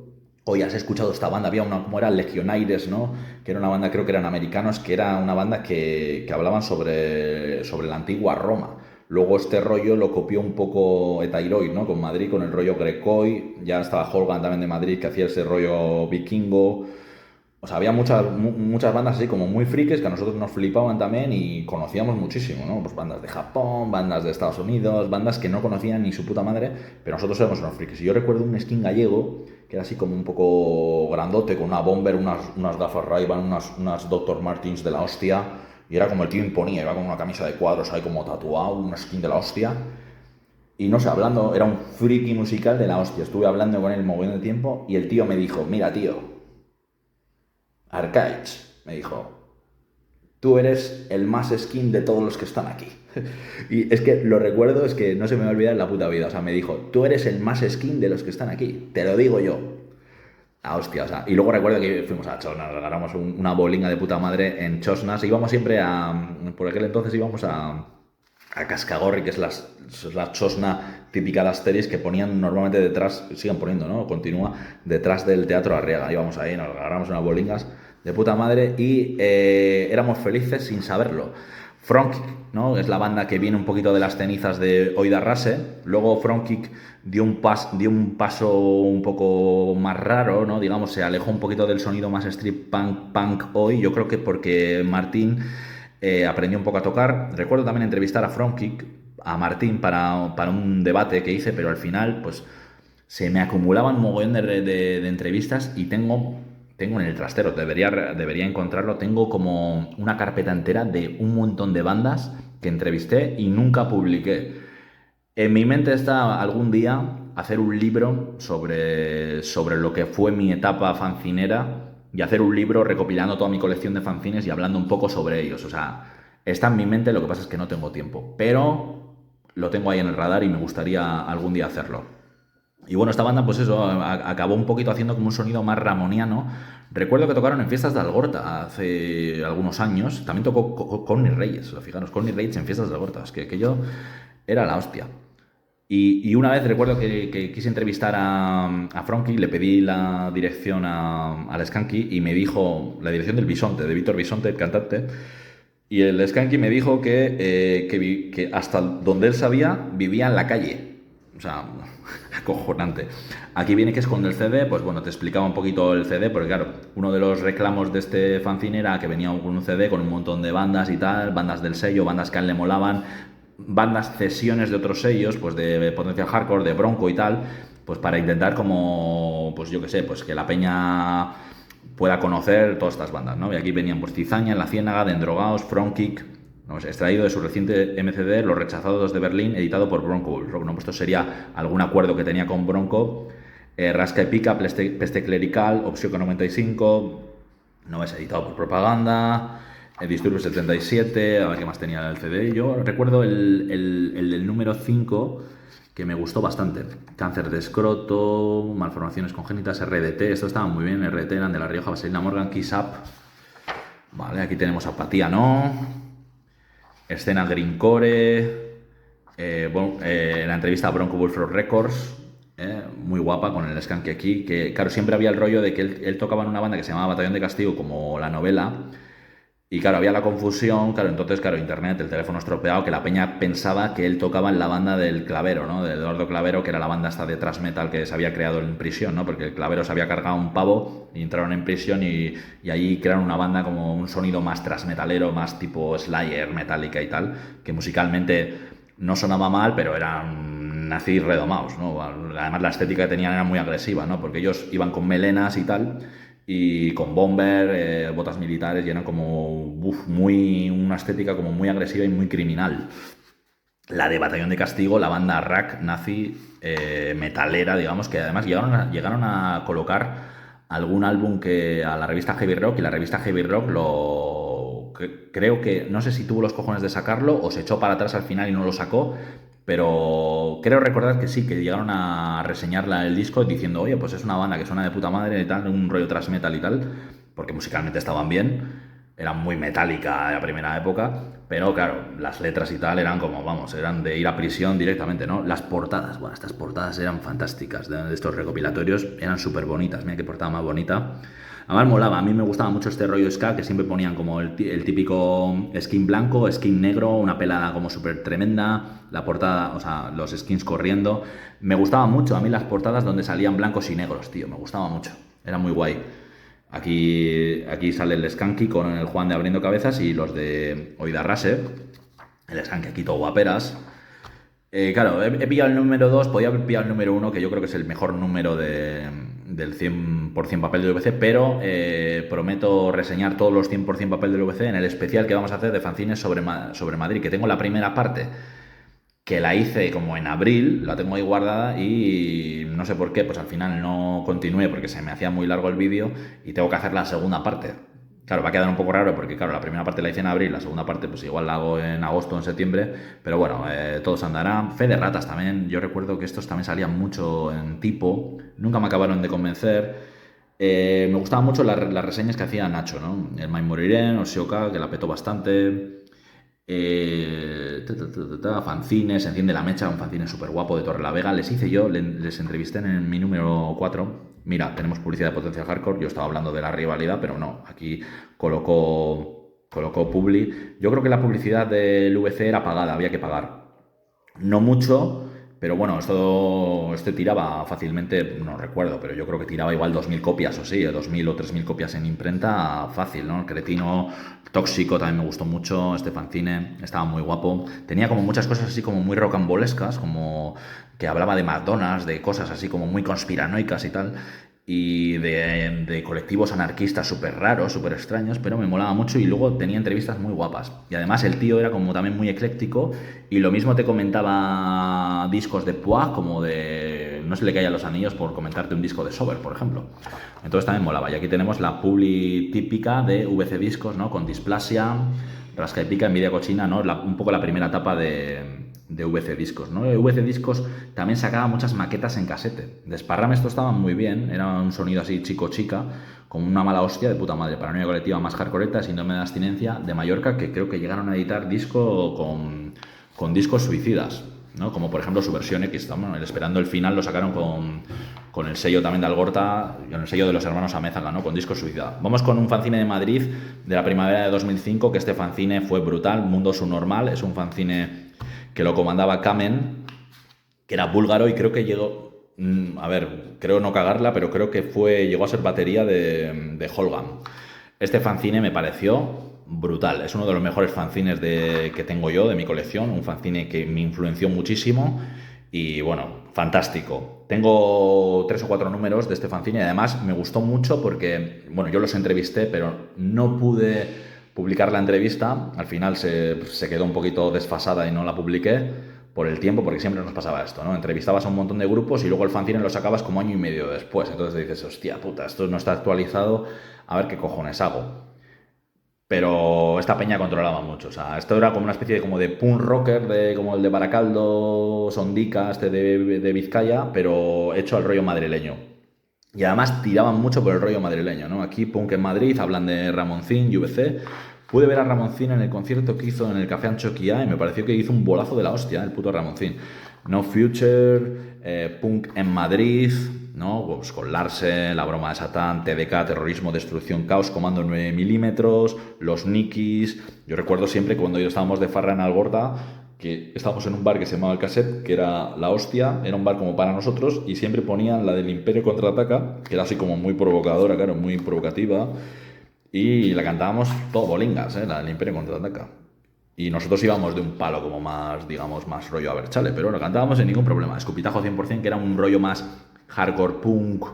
O ya has escuchado esta banda, había una como era Legionnaires, ¿no? Que era una banda, creo que eran americanos, que era una banda que hablaban sobre la antigua Roma. Luego este rollo lo copió un poco Etairoid, ¿no? Con Madrid, con el rollo Grecoy. Ya estaba Holgan también de Madrid, que hacía ese rollo vikingo. O sea, había muchas bandas así como muy frikis que a nosotros nos flipaban también y conocíamos muchísimo, ¿no? Pues bandas de Japón, bandas de Estados Unidos, bandas que no conocían ni su puta madre, pero nosotros éramos unos frikis. Y yo recuerdo un skin gallego que era así como un poco grandote, con una bomber, unas gafas Ray-Ban, unas Dr. Martins de la hostia, y era como el tío imponía, iba con una camisa de cuadros ahí como tatuado, un skin de la hostia. Y no sé, hablando, era un friki musical de la hostia. Estuve hablando con él moviendo de tiempo y el tío me dijo, mira tío, Arcaics, me dijo, tú eres el más skin de todos los que están aquí. Y es que lo recuerdo, es que no se me va a olvidar en la puta vida. O sea, me dijo, tú eres el más skin de los que están aquí. Te lo digo yo. Ah, hostia, o sea. Y luego recuerdo que fuimos a Chosnas, regalamos una bolinga de puta madre en Chosnas. Íbamos siempre por aquel entonces íbamos a Cascagorri, que es la chosna típica de Asteris que ponían normalmente detrás, siguen poniendo, ¿no? Continúa detrás del Teatro Arriaga. Íbamos ahí, nos agarramos unas bolingas de puta madre y éramos felices sin saberlo. Frontkick, ¿no? Es la banda que viene un poquito de las cenizas de Oida Rase. Luego Frontkick dio un paso un poco más raro, ¿no? Digamos, se alejó un poquito del sonido más street punk hoy. Yo creo que porque Martín aprendí un poco a tocar. Recuerdo también entrevistar a Frontkick, a Martín, para un debate que hice, pero al final, pues, se me acumulaban un mogollón de entrevistas y tengo en el trastero, debería encontrarlo, tengo como una carpeta entera de un montón de bandas que entrevisté y nunca publiqué. En mi mente está algún día hacer un libro sobre lo que fue mi etapa fancinera y hacer un libro recopilando toda mi colección de fanzines y hablando un poco sobre ellos. O sea, está en mi mente, lo que pasa es que no tengo tiempo. Pero lo tengo ahí en el radar y me gustaría algún día hacerlo. Y bueno, esta banda, pues eso, acabó un poquito haciendo como un sonido más ramoniano. Recuerdo que tocaron en fiestas de Algorta hace algunos años. También tocó Corny Reyes. Fijaros, Corny Reyes en fiestas de Algorta. Es que yo era la hostia. Y una vez recuerdo que quise entrevistar a Fronky, le pedí la dirección al Skanky y me dijo la dirección del Bisonte, de Víctor Bisonte, el cantante. Y el Skanky me dijo que hasta donde él sabía vivía en la calle. O sea, acojonante. Aquí viene que es con el CD, pues bueno, te explicaba un poquito el CD, porque claro, uno de los reclamos de este fanzine era que venía con un CD con un montón de bandas y tal, bandas del sello, bandas que a él le molaban, bandas cesiones de otros sellos, pues de Potencial Hardcore, de Bronco y tal, pues para intentar como, pues yo qué sé, pues que la peña pueda conocer todas estas bandas, ¿no? Y aquí venían pues Cizaña, La Ciénaga, Dendrogaos, Frontkick, ¿no? Extraído de su reciente MCD, Los Rechazados de Berlín, editado por Bronco Rock, ¿no? Pues esto sería algún acuerdo que tenía con Bronco. Rasca y Pica, Peste Clerical, Obsioco 95, no es editado por Propaganda, Disturbios 77, a ver qué más tenía el CD. Yo recuerdo el del número 5, que me gustó bastante. Cáncer de escroto, malformaciones congénitas, RDT, esto estaba muy bien, RDT eran de La Rioja, Vaselina Morgan, Kiss Up. Vale, aquí tenemos Apatía No, Escena Greencore, la entrevista a Bronco Bullfrog Records, muy guapa con el Skanky aquí, que claro, siempre había el rollo de que él tocaba en una banda que se llamaba Batallón de Castigo, como la novela, Y claro, había la confusión, claro, entonces, claro, internet, el teléfono estropeado, que la peña pensaba que él tocaba en la banda del Clavero, ¿no? De Eduardo Clavero, que era la banda esta de thrash metal que se había creado en prisión, ¿no? Porque el Clavero se había cargado un pavo y entraron en prisión y allí crearon una banda como un sonido más thrash metalero, más tipo Slayer, Metallica y tal, que musicalmente no sonaba mal, pero eran nazis redomados, ¿no? Además la estética que tenían era muy agresiva, ¿no? Porque ellos iban con melenas y tal y con bomber, botas militares y eran como muy una estética como muy agresiva y muy criminal. La de Batallón de Castigo, la banda rack nazi metalera, digamos, que además llegaron a colocar algún álbum que a la revista Heavy Rock y la revista Heavy Rock creo que no sé si tuvo los cojones de sacarlo o se echó para atrás al final y no lo sacó, pero creo recordar que sí, que llegaron a reseñarla el disco diciendo, oye, pues es una banda que suena de puta madre y tal, un rollo thrash metal y tal, porque musicalmente estaban bien, eran muy metálica en la primera época, pero claro, las letras y tal eran como, vamos, eran de ir a prisión directamente, ¿no? Las portadas, bueno, estas portadas eran fantásticas, de estos recopilatorios, eran súper bonitas, mira qué portada más bonita. Además molaba, a mí me gustaba mucho este rollo ska que siempre ponían como el típico skin blanco, skin negro, una pelada como súper tremenda, la portada, o sea, los skins corriendo. Me gustaba mucho a mí las portadas donde salían blancos y negros, tío, me gustaba mucho, era muy guay. Aquí sale el Skanky con el Juan de Abriendo Cabezas y los de Oidarrase, el Skanky aquí todo guaperas. Claro, he pillado el número 2, podía haber pillado el número 1, que yo creo que es el mejor número del 100% papel de VC, pero prometo reseñar todos los 100% papel del VC en el especial que vamos a hacer de fanzines sobre Madrid, que tengo la primera parte, que la hice como en abril, la tengo ahí guardada y no sé por qué, pues al final no continué porque se me hacía muy largo el vídeo y tengo que hacer la segunda parte. Claro, va a quedar un poco raro porque, claro, la primera parte la hice en abril, la segunda parte pues igual la hago en agosto o en septiembre, pero bueno, todo se andará. Fe de ratas también, yo recuerdo que estos también salían mucho en tipo, nunca me acabaron de convencer. Me gustaban mucho las reseñas que hacía Nacho, ¿no? El Mai Moriré, Osioka, que la petó bastante. Fanzines, Enciende la Mecha, un fanzine súper guapo de Torrelavega. Les hice yo, les entrevisté en mi número 4. Mira, tenemos publicidad de Potencia Hardcore. Yo estaba hablando de la rivalidad, pero no, aquí colocó Publi. Yo creo que la publicidad del VC era pagada, había que pagar. No mucho, pero bueno, esto tiraba fácilmente, no recuerdo, pero yo creo que tiraba igual 2.000 copias o sí, 2.000 o 3.000 copias en imprenta, fácil, ¿no? El Cretino Tóxico también me gustó mucho, este fanzine, estaba muy guapo. Tenía como muchas cosas así como muy rocambolescas, como que hablaba de McDonald's, de cosas así como muy conspiranoicas y tal, y de colectivos anarquistas súper raros, súper extraños, pero me molaba mucho y luego tenía entrevistas muy guapas. Y además el tío era como también muy ecléctico y lo mismo te comentaba discos de Poix como de No se le caían los anillos por comentarte un disco de Sober, por ejemplo. Entonces también molaba. Y aquí tenemos la publi típica de VC Discos, ¿no? Con Displasia, Rasca y Pica, Envidia Cochina, ¿no? Un poco la primera etapa de VC Discos, ¿no? VC Discos también sacaba muchas maquetas en casete. Desparrame esto estaban muy bien, era un sonido así chico-chica, con una mala hostia de puta madre. Paranoia Colectiva más hardcoreta, Síndrome de abstinencia de Mallorca, que creo que llegaron a editar disco con discos suicidas, ¿no? Como por ejemplo su versión X, bueno, el Esperando el Final lo sacaron con el sello también de Algorta, con el sello de los hermanos Amézaga, ¿no? Con disco suicida. Vamos con un fanzine de Madrid de la primavera de 2005, que este fanzine fue brutal, Mundo Subnormal, es un fanzine que lo comandaba Kamen, que era búlgaro y creo que llegó, a ver, creo no cagarla, pero creo que llegó a ser batería de Holgam. Este fanzine me pareció brutal, es uno de los mejores fanzines que tengo yo de mi colección, un fanzine que me influenció muchísimo y bueno, fantástico. Tengo 3 o 4 números de este fanzine y además me gustó mucho porque, bueno, yo los entrevisté, pero no pude publicar la entrevista, al final se quedó un poquito desfasada y no la publiqué por el tiempo, porque siempre nos pasaba esto, ¿no? Entrevistabas a un montón de grupos y luego el fanzine lo sacabas como año y medio después, entonces dices, hostia puta, esto no está actualizado, a ver qué cojones hago. Pero esta peña controlaba mucho, o sea, esto era como una especie de punk rocker, como el de Baracaldo, Sondica, de Vizcaya, pero hecho al rollo madrileño. Y además tiraban mucho por el rollo madrileño, ¿no? Aquí Punk en Madrid hablan de Ramoncín, UVC. Pude ver a Ramoncín en el concierto que hizo en el Café Anchoquia y me pareció que hizo un bolazo de la hostia, el puto Ramoncín. No Future, Punk en Madrid, ¿no? Pues con Larsen, La broma de Satán, TDK, Terrorismo, Destrucción, Caos, Comando 9 milímetros, Los Nikis. Yo recuerdo siempre que cuando estábamos de farra en Algorta, que estábamos en un bar que se llamaba El Cassette, que era la hostia, era un bar como para nosotros, y siempre ponían la del Imperio Contraataca, que era así como muy provocadora, claro, muy provocativa, y la cantábamos todo bolingas, la del Imperio Contraataca. Y nosotros íbamos de un palo como más, digamos, más rollo a ver, chale, pero lo cantábamos sin ningún problema. Escupitajo 100%, que era un rollo más hardcore punk,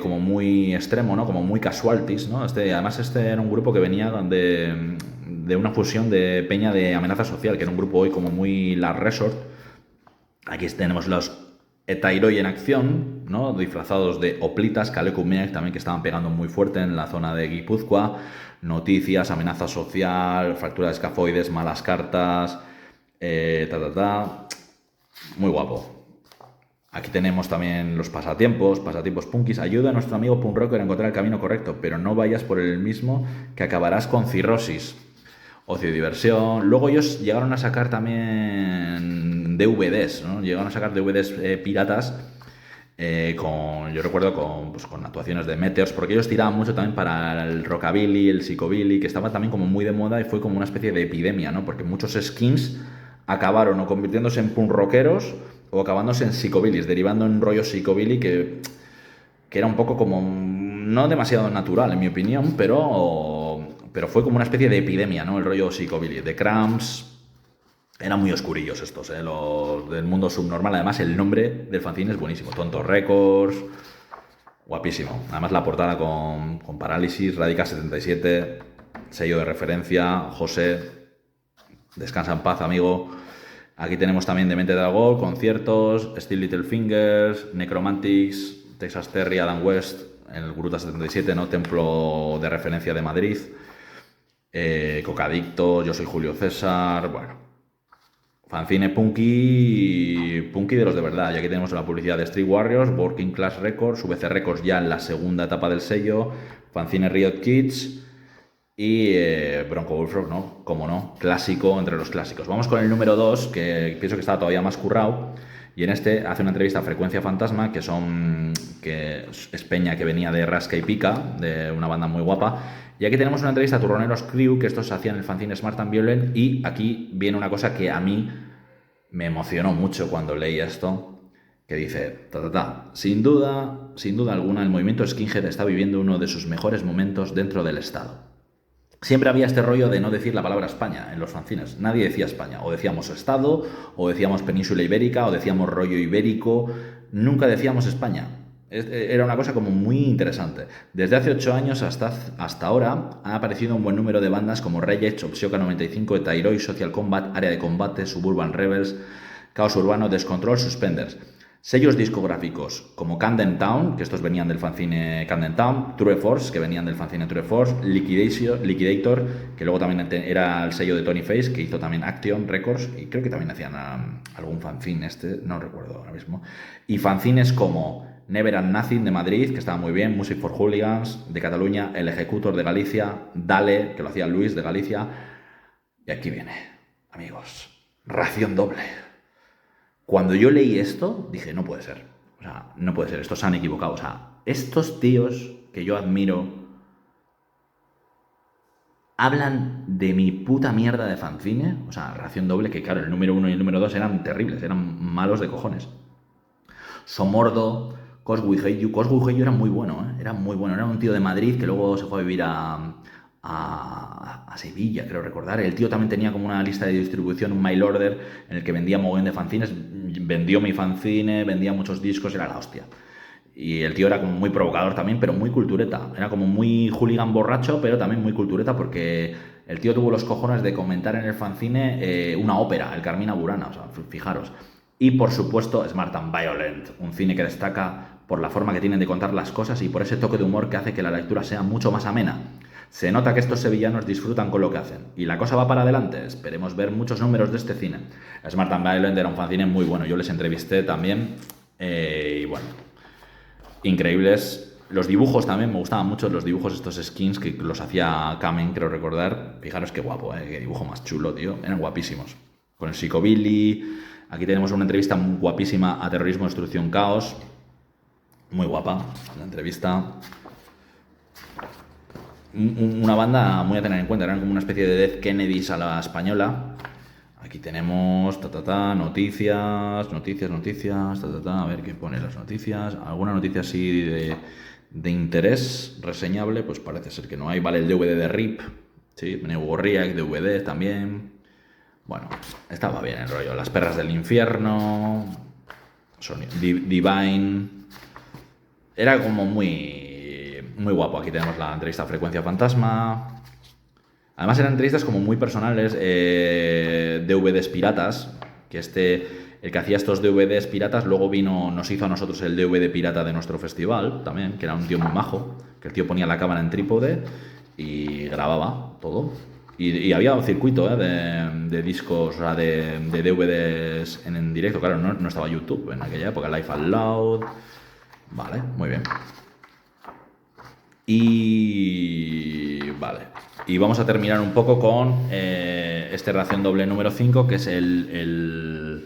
como muy extremo, ¿no? Como muy casualties, ¿no? Además, este era un grupo que venía de una fusión de peña de Amenaza Social, que era un grupo hoy como muy Last Resort. Aquí tenemos los Etairoi en acción, ¿no? Disfrazados de Oplitas, Kalekumeak, también que estaban pegando muy fuerte en la zona de Guipúzcoa. Noticias, Amenaza Social, Fractura de Escafoides, Malas Cartas, Muy guapo. Aquí tenemos también los pasatiempos punkis. Ayuda a nuestro amigo punk rocker a encontrar el camino correcto, pero no vayas por el mismo que acabarás con cirrosis. Ocio y diversión. Luego ellos llegaron a sacar también DVDs, ¿no? Llegaron a sacar DVDs piratas yo recuerdo con actuaciones de Meteors, porque ellos tiraban mucho también para el rockabilly, el psicobilly, que estaba también como muy de moda y fue como una especie de epidemia, ¿no? Porque muchos skins acabaron o convirtiéndose en punk rockeros o acabándose en psicobillys, derivando en un rollo psicobilly que era un poco como no demasiado natural, en mi opinión, pero fue como una especie de epidemia, ¿no? El rollo psicobilly. The Cramps. Eran muy oscurillos estos, los del mundo subnormal. Además, el nombre del fanzine es buenísimo. Tontos Records. Guapísimo. Además, la portada con Parálisis, Radical 77, sello de referencia, José. Descansa en paz, amigo. Aquí tenemos también Demente Dragón, conciertos, Still Little Fingers, Necromantics, Texas Terry, Adam West, el Gruta 77, ¿no? Templo de referencia de Madrid. Cocadicto, Yo soy Julio César, bueno. Fanzine punky de los de verdad. Y aquí tenemos la publicidad de Street Warriors, Working Class Records, VC Records ya en la segunda etapa del sello, Fanzine Riot Kids y Bronco Bullfrog, ¿no? Como no, clásico entre los clásicos. Vamos con el número 2, que pienso que está todavía más currado. Y en este hace una entrevista a Frecuencia Fantasma, que es peña que venía de Rasca y Pica, de una banda muy guapa. Y aquí tenemos una entrevista a Turroneros Crew, que estos hacían el fanzine Smart and Violent, y aquí viene una cosa que a mí me emocionó mucho cuando leí esto, que dice, sin duda alguna, el movimiento skinhead está viviendo uno de sus mejores momentos dentro del Estado. Siempre había este rollo de no decir la palabra España en los fanzines. Nadie decía España. O decíamos Estado, o decíamos Península Ibérica, o decíamos rollo ibérico. Nunca decíamos España. Era una cosa como muy interesante. Desde hace 8 años hasta ahora ha aparecido un buen número de bandas como Rage, Opsioka 95, Etairoi, Social Combat, Área de Combate, Suburban Rebels, Caos Urbano, Descontrol, Suspenders. Sellos discográficos como Camden Town, que estos venían del fanzine Camden Town, True Force, que venían del fanzine True Force, Liquidator, que luego también era el sello de Tony Face, que hizo también Action Records, y creo que también hacían algún fanzine no recuerdo ahora mismo. Y fanzines como Never and Nothing de Madrid, que estaba muy bien, Music for Hooligans de Cataluña, El Ejecutor de Galicia, Dale, que lo hacía Luis de Galicia. Y aquí viene, amigos, Ración Doble. Cuando yo leí esto, dije, no puede ser. O sea, no puede ser, estos se han equivocado. O sea, estos tíos que yo admiro hablan de mi puta mierda de fanzine. O sea, Ración Doble, que claro, el número 1 y el número 2 eran terribles, eran malos de cojones. Somordo, Cosgu y Heiyu. Cosgu y Heiyu era muy bueno, era muy bueno. Era un tío de Madrid que luego se fue a vivir a Sevilla, creo recordar. El tío también tenía como una lista de distribución, un mail order, en el que vendía mogollón de fanzines. Vendió mi fanzine, vendía muchos discos, era la hostia. Y el tío era como muy provocador también, pero muy cultureta. Era como muy hooligan borracho, pero también muy cultureta, porque el tío tuvo los cojones de comentar en el fanzine una ópera, el Carmina Burana, o sea, fijaros. Y por supuesto, Smart and Violent, un cine que destaca por la forma que tienen de contar las cosas y por ese toque de humor que hace que la lectura sea mucho más amena. Se nota que estos sevillanos disfrutan con lo que hacen. Y la cosa va para adelante. Esperemos ver muchos números de este cine. Smart and Violent era un fanzine muy bueno. Yo les entrevisté también. Y bueno, increíbles. Los dibujos también, me gustaban mucho los dibujos, estos skins que los hacía Kamen, creo recordar. Fijaros qué guapo, qué dibujo más chulo, tío. Eran guapísimos. Con el Psicobilly. Aquí tenemos una entrevista muy guapísima a Terrorismo, Destrucción, Caos. muy guapa la entrevista. Una banda muy a tener en cuenta, eran como una especie de Dead Kennedys a la española. Aquí tenemos noticias, a ver qué pone las noticias. Alguna noticia así de interés reseñable, pues parece ser que no hay. Vale, el DVD de RIP, sí, New React, DVD también. Bueno, estaba bien el rollo. Las perras del infierno, Divine. Era como muy guapo. Aquí tenemos la entrevista a Frecuencia Fantasma. Además eran entrevistas como muy personales, DVDs piratas, que el que hacía estos DVDs piratas luego nos hizo a nosotros el DVD pirata de nuestro festival también, que era un tío muy majo, que el tío ponía la cámara en trípode y grababa todo. Y había un circuito de discos, o sea, de DVDs en directo. Claro, no estaba YouTube en aquella época, Life Out Loud. Vale, muy bien. Y vale. Y vamos a terminar un poco con este Ración Doble número 5, que es el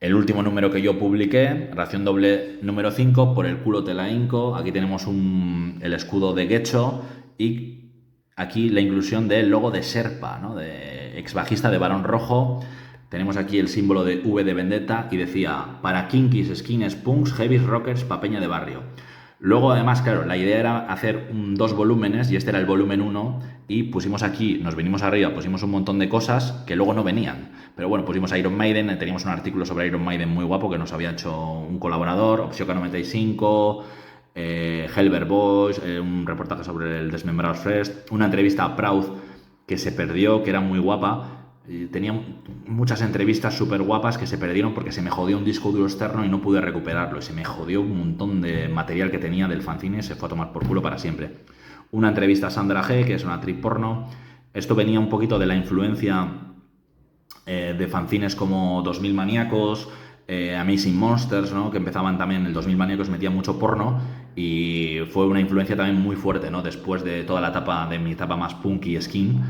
último número que yo publiqué. Ración Doble número 5, por el culo te la hinco. Aquí tenemos el escudo de Guecho y aquí la inclusión del logo de Serpa, ¿no? De ex bajista de Barón Rojo. Tenemos aquí el símbolo de V de Vendetta y decía: para kinkies, skins, punks, heavies, rockers, pa' peña de barrio. Luego, además, claro, la idea era hacer 2 volúmenes y este era el volumen 1 y pusimos aquí, nos vinimos arriba, pusimos un montón de cosas que luego no venían. Pero bueno, pusimos Iron Maiden, teníamos un artículo sobre Iron Maiden muy guapo que nos había hecho un colaborador, Opsioca 95, Helber Boys, un reportaje sobre el Desmembrados Fest, una entrevista a Proud que se perdió, que era muy guapa. Tenía muchas entrevistas súper guapas que se perdieron porque se me jodió un disco duro externo y no pude recuperarlo. Y se me jodió un montón de material que tenía del fanzine, se fue a tomar por culo para siempre. Una entrevista a Sandra G, que es una actriz porno. Esto venía un poquito de la influencia de fanzines como 2000 Maníacos, Amazing Monsters, ¿no? Que empezaban también, el 2000 Maníacos metía mucho porno y fue una influencia también muy fuerte, ¿no? Después de toda la etapa, de mi etapa más punk y skin,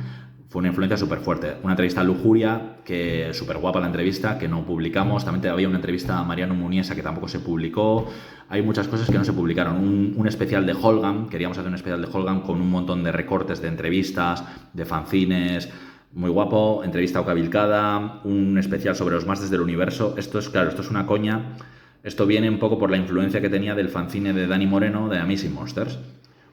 fue una influencia súper fuerte. Una entrevista a Lujuria, que súper guapa la entrevista, que no publicamos. También había una entrevista a Mariano Muniesa que tampoco se publicó. Hay muchas cosas que no se publicaron. Un especial de Holgam, queríamos hacer un especial de Holgam con un montón de recortes de entrevistas, de fanzines, muy guapo. Entrevista a Ocavilcada, un especial sobre los Masters del Universo. Esto es una coña. Esto viene un poco por la influencia que tenía del fanzine de Dani Moreno, de Amazing Monsters.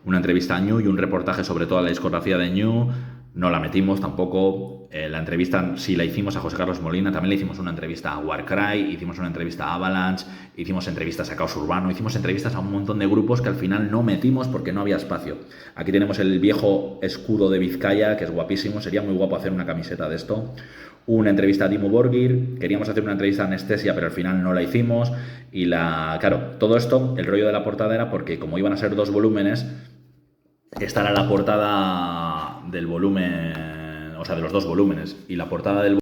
Una entrevista a Ñu y un reportaje sobre toda la discografía de Ñu. No la metimos tampoco. La entrevista sí la hicimos a José Carlos Molina. También le hicimos una entrevista a Warcry, hicimos una entrevista a Avalanche, hicimos entrevistas a Caos Urbano, hicimos entrevistas a un montón de grupos que al final no metimos porque no había espacio. Aquí tenemos el viejo escudo de Vizcaya, que es guapísimo. Sería muy guapo hacer una camiseta de esto. Una entrevista a Dimmu Borgir. Queríamos hacer una entrevista a Anestesia, pero al final no la hicimos. Y claro, todo esto, el rollo de la portada era porque como iban a ser 2 volúmenes, esta era la portada del volumen, o sea, de los 2 volúmenes. Y la portada del...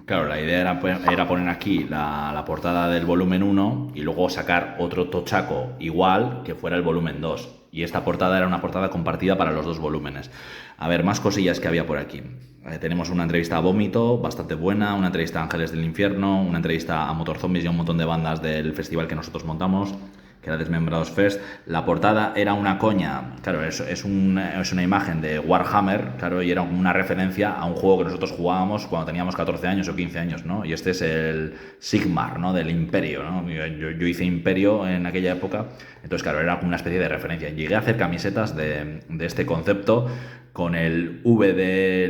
Claro, la idea era poner aquí la portada del volumen 1 y luego sacar otro tochaco igual que fuera el volumen 2. Y esta portada era una portada compartida para los 2 volúmenes. A ver, más cosillas que había por aquí. Tenemos una entrevista a Vómito, bastante buena, una entrevista a Ángeles del Infierno, una entrevista a Motor Zombies y a un montón de bandas del festival que nosotros montamos, que era Desmembrados Fest. La portada era una coña, claro, es una imagen de Warhammer, claro, y era una referencia a un juego que nosotros jugábamos cuando teníamos 14 años o 15 años, ¿no? Y este es el Sigmar, ¿no? Del Imperio, ¿no? Yo hice Imperio en aquella época, entonces, claro, era una especie de referencia. Llegué a hacer camisetas de este concepto con el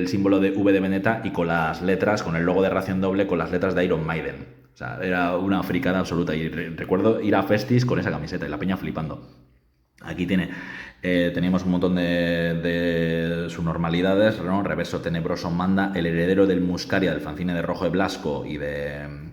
símbolo de V de Vendetta y con las letras, con el logo de Ración Doble, con las letras de Iron Maiden. O sea, era una fricada absoluta y recuerdo ir a Festis con esa camiseta y la peña flipando. Aquí teníamos un montón de subnormalidades, ¿no? Reverso Tenebroso Manda, el heredero del Muscaria, del fanzine de Rojo de Blasco y de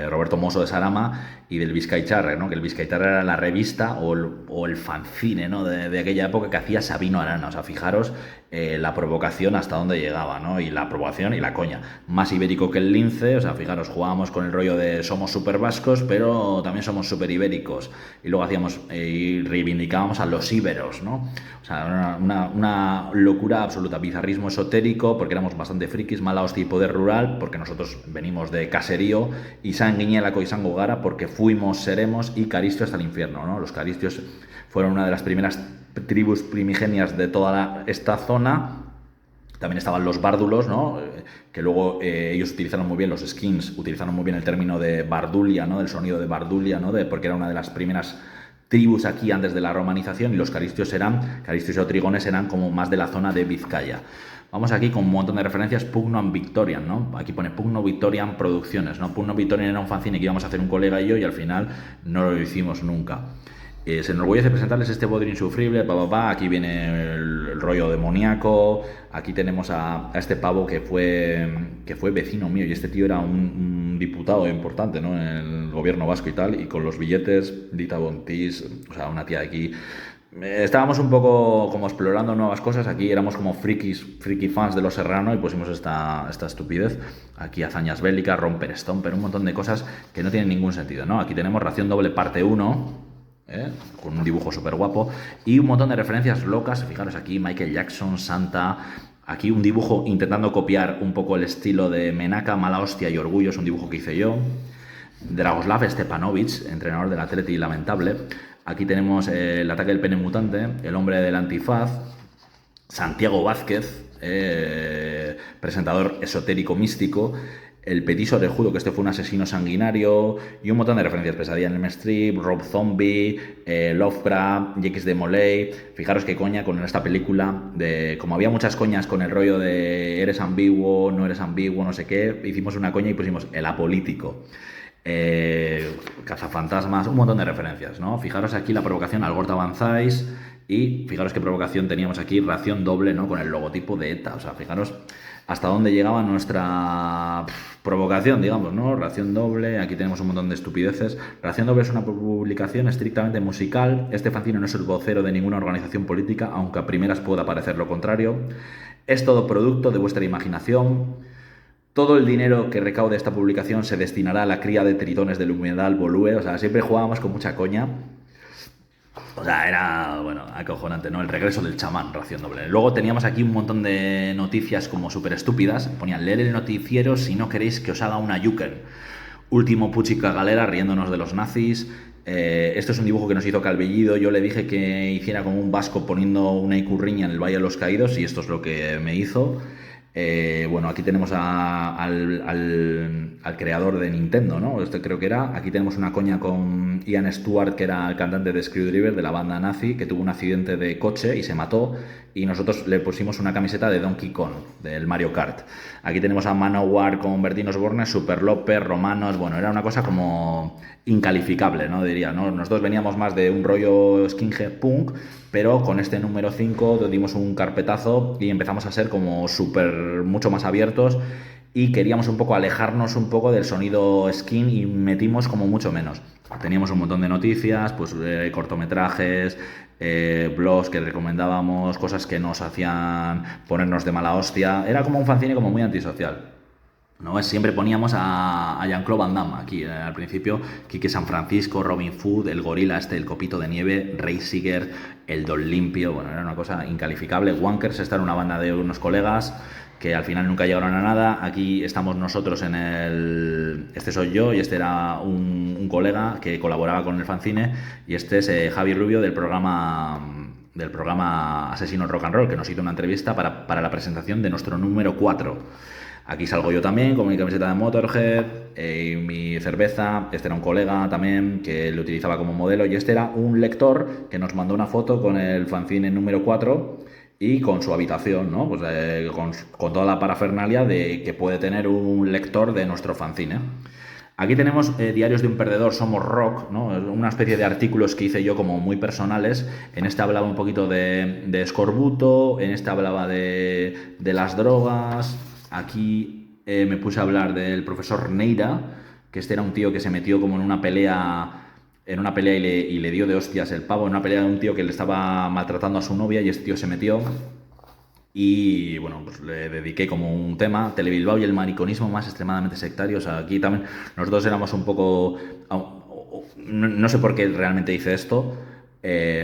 Roberto Mosso de Sarama, y del Vizcaitarra, ¿no? Que el Vizcaitarra era la revista o el fanzine, ¿no? de aquella época que hacía Sabino Arana. O sea, fijaros la provocación hasta dónde llegaba, ¿no? Y la provocación y la coña. Más ibérico que el lince, o sea, fijaros, jugábamos con el rollo de somos super vascos, pero también somos super ibéricos. Y luego hacíamos y reivindicábamos a los íberos, ¿no? O sea, una locura absoluta, bizarrismo esotérico, porque éramos bastante frikis, mala hostia y poder rural, porque nosotros venimos de caserío, y San Guiñelaco y San Gogara, porque fuimos, seremos, y Caristio hasta el infierno, ¿no? Los caristios fueron una de las primeras tribus primigenias de toda esta zona. También estaban los bárdulos, ¿no? Que luego ellos utilizaron muy bien, los skins, utilizaron muy bien el término de Bardulia, ¿no? Del sonido de Bardulia, ¿no? Porque era una de las primeras tribus aquí antes de la romanización, y los caristios y otrigones eran como más de la zona de Vizcaya. Vamos aquí con un montón de referencias, Pugno and Victorian, ¿no? Aquí pone Pugno Victorian Producciones, ¿no? Pugno Victorian era un fanzine que íbamos a hacer un colega y yo, y al final no lo hicimos nunca. Se enorgullece presentarles este Bodrio insufrible, aquí viene el rollo demoníaco, aquí tenemos a este pavo que fue vecino mío, y este tío era un diputado importante, ¿no? En el gobierno vasco y tal, y con los billetes, Dita Bontis, o sea, una tía de aquí. Estábamos un poco como explorando nuevas cosas, aquí éramos como friki fans de Los Serrano y pusimos esta estupidez. Aquí hazañas bélicas, romper Stomper, un montón de cosas que no tienen ningún sentido, ¿no? Aquí tenemos Ración Doble parte 1, con un dibujo súper guapo y un montón de referencias locas. Fijaros aquí, Michael Jackson, Santa. Aquí un dibujo intentando copiar un poco el estilo de Menaka, Mala Hostia y Orgullo, es un dibujo que hice yo. Dragoslav Stepanovic, entrenador del Atleti lamentable. Aquí tenemos el ataque del pene mutante, el hombre del antifaz, Santiago Vázquez, presentador esotérico místico, el petiso orejudo, que este fue un asesino sanguinario, y un montón de referencias, Pesadilla en el Strip, Rob Zombie, Lovecraft, Jacques de Molay. Fijaros qué coña con esta película, como había muchas coñas con el rollo de eres ambiguo, no eres ambiguo, no sé qué, hicimos una coña y pusimos el apolítico. Cazafantasmas, un montón de referencias, ¿no? Fijaros aquí la provocación al Gorta avanzáis, y fijaros qué provocación teníamos aquí, Ración Doble, ¿no? Con el logotipo de ETA, o sea, fijaros hasta dónde llegaba nuestra provocación, digamos, ¿no? Ración Doble, aquí tenemos un montón de estupideces. Ración Doble es una publicación estrictamente musical, este fanzine no es el vocero de ninguna organización política, aunque a primeras pueda parecer lo contrario. Es todo producto de vuestra imaginación. Todo el dinero que recaude esta publicación se destinará a la cría de tritones del humedal Bolúe. O sea, siempre jugábamos con mucha coña. O sea, era, bueno, acojonante, ¿no? El regreso del chamán, Ración Doble. Luego teníamos aquí un montón de noticias como súper estúpidas. Ponían, leer el noticiero si no queréis que os haga una yuker. Último Puchica Galera riéndonos de los nazis. Esto es un dibujo que nos hizo Calvellido. Yo le dije que hiciera como un vasco poniendo una icurriña en el Valle de los Caídos, y esto es lo que me hizo. Bueno, aquí tenemos al creador de Nintendo, ¿no? Este creo que era. Aquí tenemos una coña con Ian Stewart, que era el cantante de Screwdriver, de la banda nazi, que tuvo un accidente de coche y se mató, y nosotros le pusimos una camiseta de Donkey Kong, del Mario Kart. Aquí tenemos a Manowar con Bertino Osborne, Super López, Romanos. Bueno, era una cosa como incalificable, ¿no? Diría, ¿no? Nosotros veníamos más de un rollo skinhead punk, pero con este número 5 dimos un carpetazo y empezamos a ser como mucho más abiertos, y queríamos un poco alejarnos un poco del sonido skin y metimos como mucho menos. Teníamos un montón de noticias, pues cortometrajes, blogs que recomendábamos, cosas que nos hacían ponernos de mala hostia. Era como un fanzine como muy antisocial, ¿no? Siempre poníamos a Jean-Claude Van Damme aquí al principio, Quique San Francisco, Robin Hood, el gorila el copito de nieve, Ray Seeger, el Don Limpio. Bueno, era una cosa incalificable. Wankers, esta era una banda de unos colegas que al final nunca llegaron a nada. Aquí estamos nosotros este soy yo, y este era un colega que colaboraba con el fanzine, y este es Javi Rubio del programa Asesino Rock and Roll, que nos hizo una entrevista para la presentación de nuestro número 4. Aquí salgo yo también con mi camiseta de Motorhead y mi cerveza. Este era un colega también que lo utilizaba como modelo, y este era un lector que nos mandó una foto con el fanzine número 4 y con su habitación, ¿no? Pues con toda la parafernalia de que puede tener un lector de nuestro fanzine. Aquí tenemos Diarios de un Perdedor, Somos Rock, ¿no? Una especie de artículos que hice yo como muy personales. En este hablaba un poquito de escorbuto, en este hablaba de las drogas. Aquí me puse a hablar del profesor Neira, que este era un tío que se metió como en una pelea y le dio de hostias el pavo, en una pelea de un tío que le estaba maltratando a su novia, y este tío se metió. Y bueno, pues le dediqué como un tema, Telebilbao y el mariconismo más extremadamente sectario. O sea, aquí también nosotros éramos un poco... No sé por qué realmente hice esto.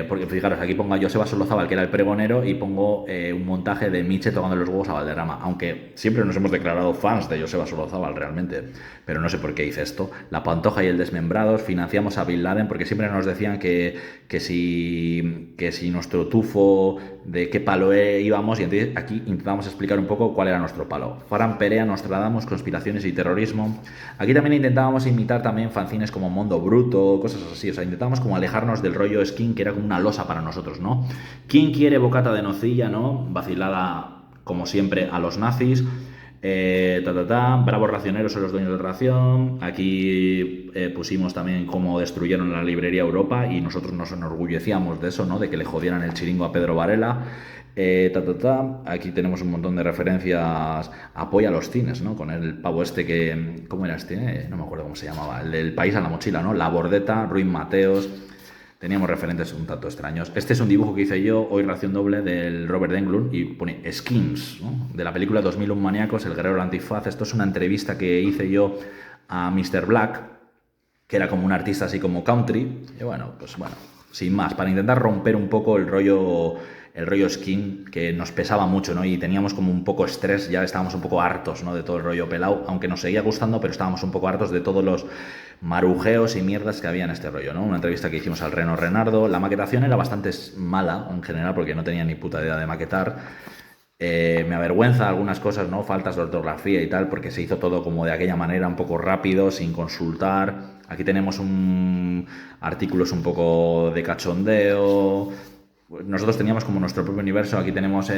Porque fijaros, aquí pongo a Joseba Solozábal, que era el pregonero, y pongo un montaje de Miche tocando los huevos a Valderrama, aunque siempre nos hemos declarado fans de Joseba Solozábal realmente, pero no sé por qué hice esto. La Pantoja y el Desmembrados, financiamos a Bin Laden, porque siempre nos decían que si nuestro tufo, de qué palo íbamos, y entonces aquí intentamos explicar un poco cuál era nuestro palo. Fran Perea, Nostradamus, conspiraciones y terrorismo. Aquí también intentábamos imitar también fanzines como Mondo Bruto, cosas así, o sea, intentábamos como alejarnos del rollo skin, que era como una losa para nosotros, ¿no? ¿Quién quiere bocata de nocilla, no? Vacilada, como siempre, a los nazis. Bravos racioneros son los dueños de ración. Aquí pusimos también cómo destruyeron la librería Europa y nosotros nos enorgullecíamos de eso, ¿no? De que le jodieran el chiringo a Pedro Varela. Aquí tenemos un montón de referencias. Apoya a los cines, ¿no? Con el pavo este que... ¿Cómo era este? No me acuerdo cómo se llamaba. El del País a la mochila, ¿no? La Bordeta, Ruiz Mateos. Teníamos referentes un tanto extraños. Este es un dibujo que hice yo, hoy ración doble, del Robert Englund, y pone Skins, ¿no? De la película 2001 Maníacos, El Guerrero del Antifaz. Esto es una entrevista que hice yo a Mr. Black, que era como un artista así como country. Y bueno, sin más, para intentar romper un poco el rollo skin, que nos pesaba mucho, ¿no? Y teníamos como un poco estrés, ya estábamos un poco hartos, ¿no? De todo el rollo pelado, aunque nos seguía gustando, pero estábamos un poco hartos de todos los marujeos y mierdas que había en este rollo, ¿no? Una entrevista que hicimos al Reno Renardo. La maquetación era bastante mala, en general, porque no tenía ni puta idea de maquetar. Me avergüenza algunas cosas, ¿no? Faltas de ortografía y tal, porque se hizo todo como de aquella manera, un poco rápido, sin consultar. Aquí tenemos artículos un poco de cachondeo. Nosotros teníamos como nuestro propio universo. Aquí tenemos